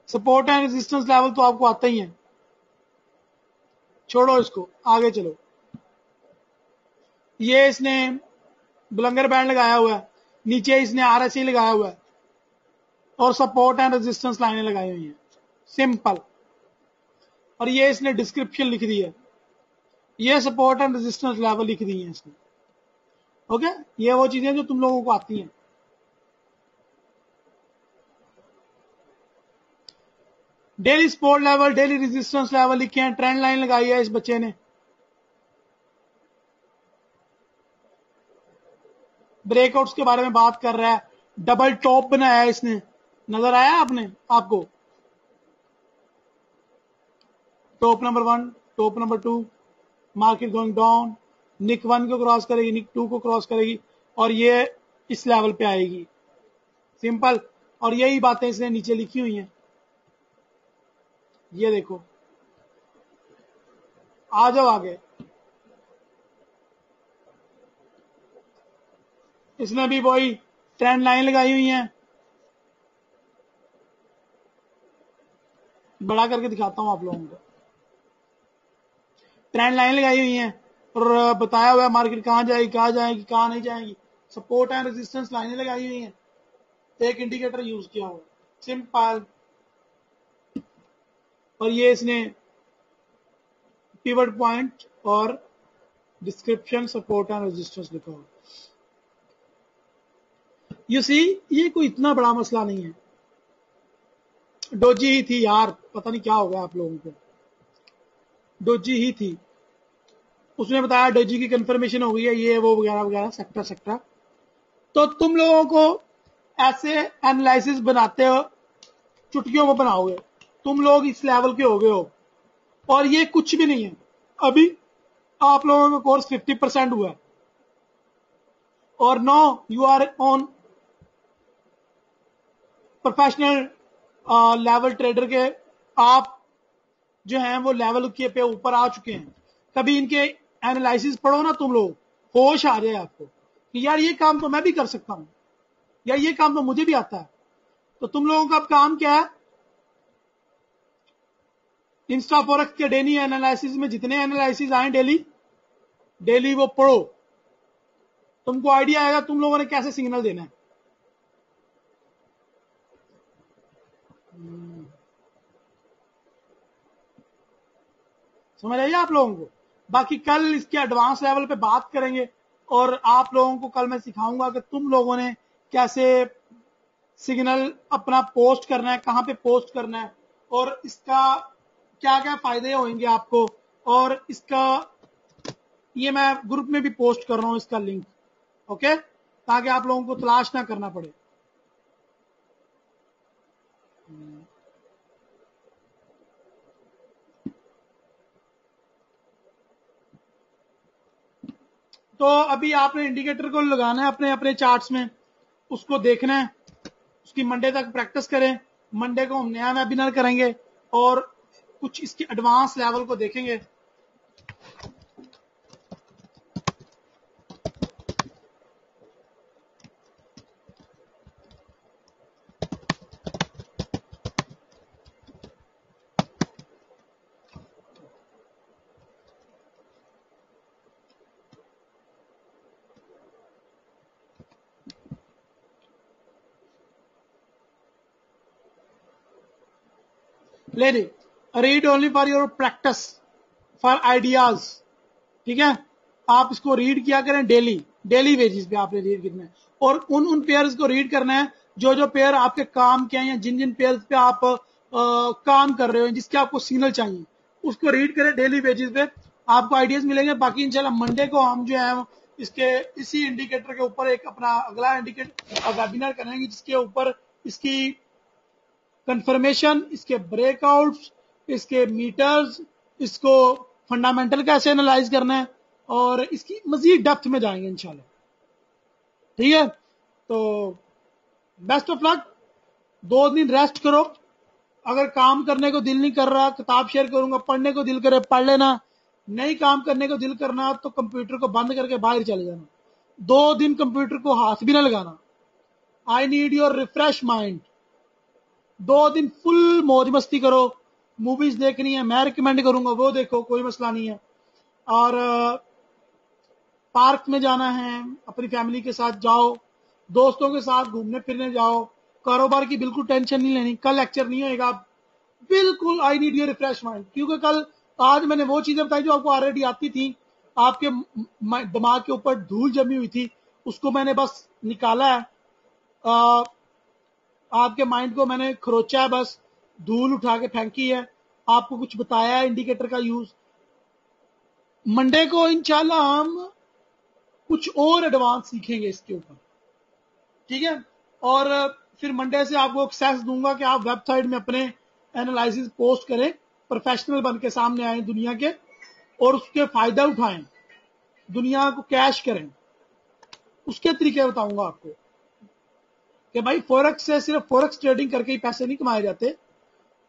सपोर्ट एंड रेजिस्टेंस लेवल तो आपको आता ही है, छोड़ो इसको, आगे चलो। ये इसने बुलंगर बैंड लगाया हुआ है, नीचे इसने आरएसआई लगाया हुआ है, और सपोर्ट एंड रेजिस्टेंस लाइनें लगाई हुई हैं, सिंपल। और ये इसने डिस्क्रिप्शन लिख दी है, ये सपोर्ट एंड रेजिस्टेंस लेवल लिख दी है इसने। ओके, ये वो चीजें जो तुम लोगों को आती हैं। Daily support level, daily resistance level लिखे हैं, ट्रेंड लाइन लगाई है इस बच्चे ने। ब्रेकआउट्स के बारे में बात कर रहा है, डबल टॉप बनाया है इसने, नजर आया आपको? Top number 1, top number 2, market going down, nick 1 को क्रॉस करेगी, निक 2 को क्रॉस करेगी, और ये इस लेवल पे आएगी, सिंपल। और यही बातें इसने नीचे लिखी हुई हैं, ये देखो। आ जाओ आगे। इसने भी वही ट्रेंड लाइन लगाई हुई है, बड़ा करके दिखाता हूं आप लोगों को। ट्रेंड लाइन लगाई हुई है और बताया हुआ है मार्केट कहां जाएगी, कहां जाएगी, कहां नहीं जाएगी। सपोर्ट एंड रेजिस्टेंस लाइनें लगाई हुई हैं, एक इंडिकेटर यूज किया हुआ, सिंपल। और ये इसने पिवट पॉइंट और डिस्क्रिप्शन, सपोर्ट एंड रेजिस्टेंस लिखा हुआ। यू सी, ये कोई इतना बड़ा मसला नहीं है। डोजी ही थी यार, पता नहीं क्या हो गया आप लोगों को, डोजी ही थी। उसने बताया डोजी की कंफर्मेशन हो गई है, ये वो वगैरह वगैरह, सेक्टर। तो तुम लोगों को ऐसे एनालिसिस बनाते हो, चुटकियों में बनाओगे। तुम लोग इस लेवल के हो गए हो, और ये कुछ भी नहीं है। अभी आप लोगों का कोर्स 50% हुआ है, और no you are on professional level trader के। आप जो हैं वो लेवल के पे ऊपर आ चुके हैं। कभी इनके एनालिसिस पढ़ो ना तुम लोग, होश आ जाए आपको कि यार ये काम तो मैं भी कर सकता हूं, या ये काम तो मुझे भी आता है। तो तुम लोगों का अब काम क्या है, इंस्टा फॉरेक्स के डेली एनालिसिस में जितने एनालिसिस आए डेली वो पढ़ो, तुमको आइडिया आएगा तुम लोगों ने कैसे सिग्नल देना है। समझ आइए आप लोगों को। बाकी कल इसके एडवांस लेवल पे बात करेंगे, और आप लोगों को कल मैं सिखाऊंगा कि तुम लोगों ने कैसे सिग्नल अपना पोस्ट करना है, कहां पे पोस्ट करना है, और इसका क्या क्या फायदे होंगे आपको। और इसका ये मैं ग्रुप में भी पोस्ट कर रहा हूं इसका लिंक, ओके, ताकि आप लोगों को तलाश ना करना पड़े। तो अभी आपने इंडिकेटर को लगाना है अपने अपने चार्ट्स में, उसको देखना है, उसकी मंडे तक प्रैक्टिस करें। मंडे को हम नया वेबिनार करेंगे और कुछ इसके एडवांस लेवल को देखेंगे। Lady read only for your practice, for ideas, ठीक है। आप इसको रीड किया करें डेली बेसिस पे आपने रीड करना है, और उन पेयर्स को रीड करना है जो पेयर आपके काम के हैं, या जिन पेयर्स पे आप काम कर रहे हो, जिसके आपको सिग्नल चाहिए, उसको रीड करें डेली बेसिस पे, आपको आइडियाज मिलेंगे। बाकी इंशाल्लाह मंडे को हम जो है इसी इंडिकेटर के ऊपर एक अपना अगला इंडिकेटर वेबिनार करेंगे, जिसके ऊपर इसकी कंफर्मेशन, इसके ब्रेकआउट्स, इसके मीटर्स, इसको फंडामेंटल कैसे एनालाइज करना है, और इसकी मजीद डेप्थ में जाएंगे इंशाल्लाह। ठीक है, तो बेस्ट ऑफ लक। 2 दिन रेस्ट करो। अगर काम करने को दिल नहीं कर रहा, किताब शेयर करूंगा, पढ़ने को दिल करे पढ़ लेना, नहीं काम करने को दिल करना तो कंप्यूटर को बंद करके बाहर चले जाना। 2 दिन कंप्यूटर को हाथ भी ना लगाना। I need your refresh mind. 2 दिन फुल मौज मस्ती करो। मूवीज देखनी है मैं रिकमेंड करूंगा, वो देखो, कोई मसला नहीं है। और पार्क में जाना है अपनी फैमिली के साथ जाओ, दोस्तों के साथ घूमने फिरने जाओ। कारोबार की बिल्कुल टेंशन नहीं लेनी, कल लेक्चर नहीं होएगा। बिल्कुल I need your refresh mind, क्योंकि कल आज मैंने वो चीजें बताई जो आपको ऑलरेडी आती थी, आपके दिमाग के ऊपर धूल जमी हुई थी, उसको मैंने बस निकाला है। आपके माइंड को मैंने खरोचा है, बस धूल उठा के फेंकी है, आपको कुछ बताया है इंडिकेटर का यूज। मंडे को इंशाल्लाह हम कुछ और एडवांस सीखेंगे इसके ऊपर, ठीक है। और फिर मंडे से आपको एक्सेस दूंगा कि आप वेबसाइट में अपने एनालिसिस पोस्ट करें, प्रोफेशनल बन के सामने आए दुनिया के, और उसके फायदा उठाएं, दुनिया को कैश करें। उसके तरीके बताऊंगा आपको कि भाई फॉरेक्स से सिर्फ फॉरेक्स ट्रेडिंग करके ही पैसे नहीं कमाए जाते,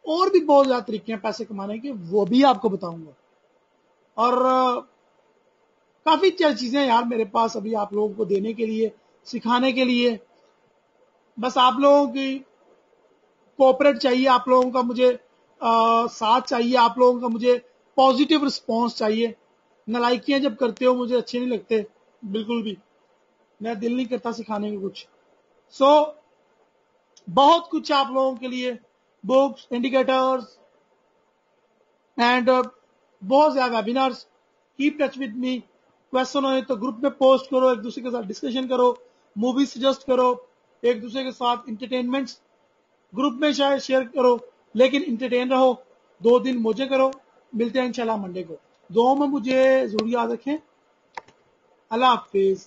और भी बहुत ज्यादा तरीके हैं पैसे कमाने के, वो भी आपको बताऊंगा। और काफी चीजें यार मेरे पास अभी आप लोगों को देने के लिए, सिखाने के लिए। बस आप लोगों की कोऑपरेट चाहिए, आप लोगों का मुझे साथ चाहिए, आप लोगों का मुझे पॉजिटिव रिस्पॉन्स चाहिए। नलायकियां जब करते हो मुझे अच्छे नहीं लगते बिल्कुल भी, मेरा दिल नहीं करता सिखाने को कुछ। सो बहुत कुछ आप लोगों के लिए, बुक्स, इंडिकेटर्स एंड बहुत ज्यादा webinars. Keep touch with me. Question हो तो ग्रुप में पोस्ट करो, एक दूसरे के साथ डिस्कशन करो, मूवी सजेस्ट करो, एक दूसरे के साथ इंटरटेनमेंट्स ग्रुप में शायद शेयर करो, लेकिन इंटरटेन रहो। 2 दिन मौजे करो। मिलते हैं इंशाल्लाह मंडे को। दुआओं में मुझे जरूर याद रखें। अल्लाह हाफिज।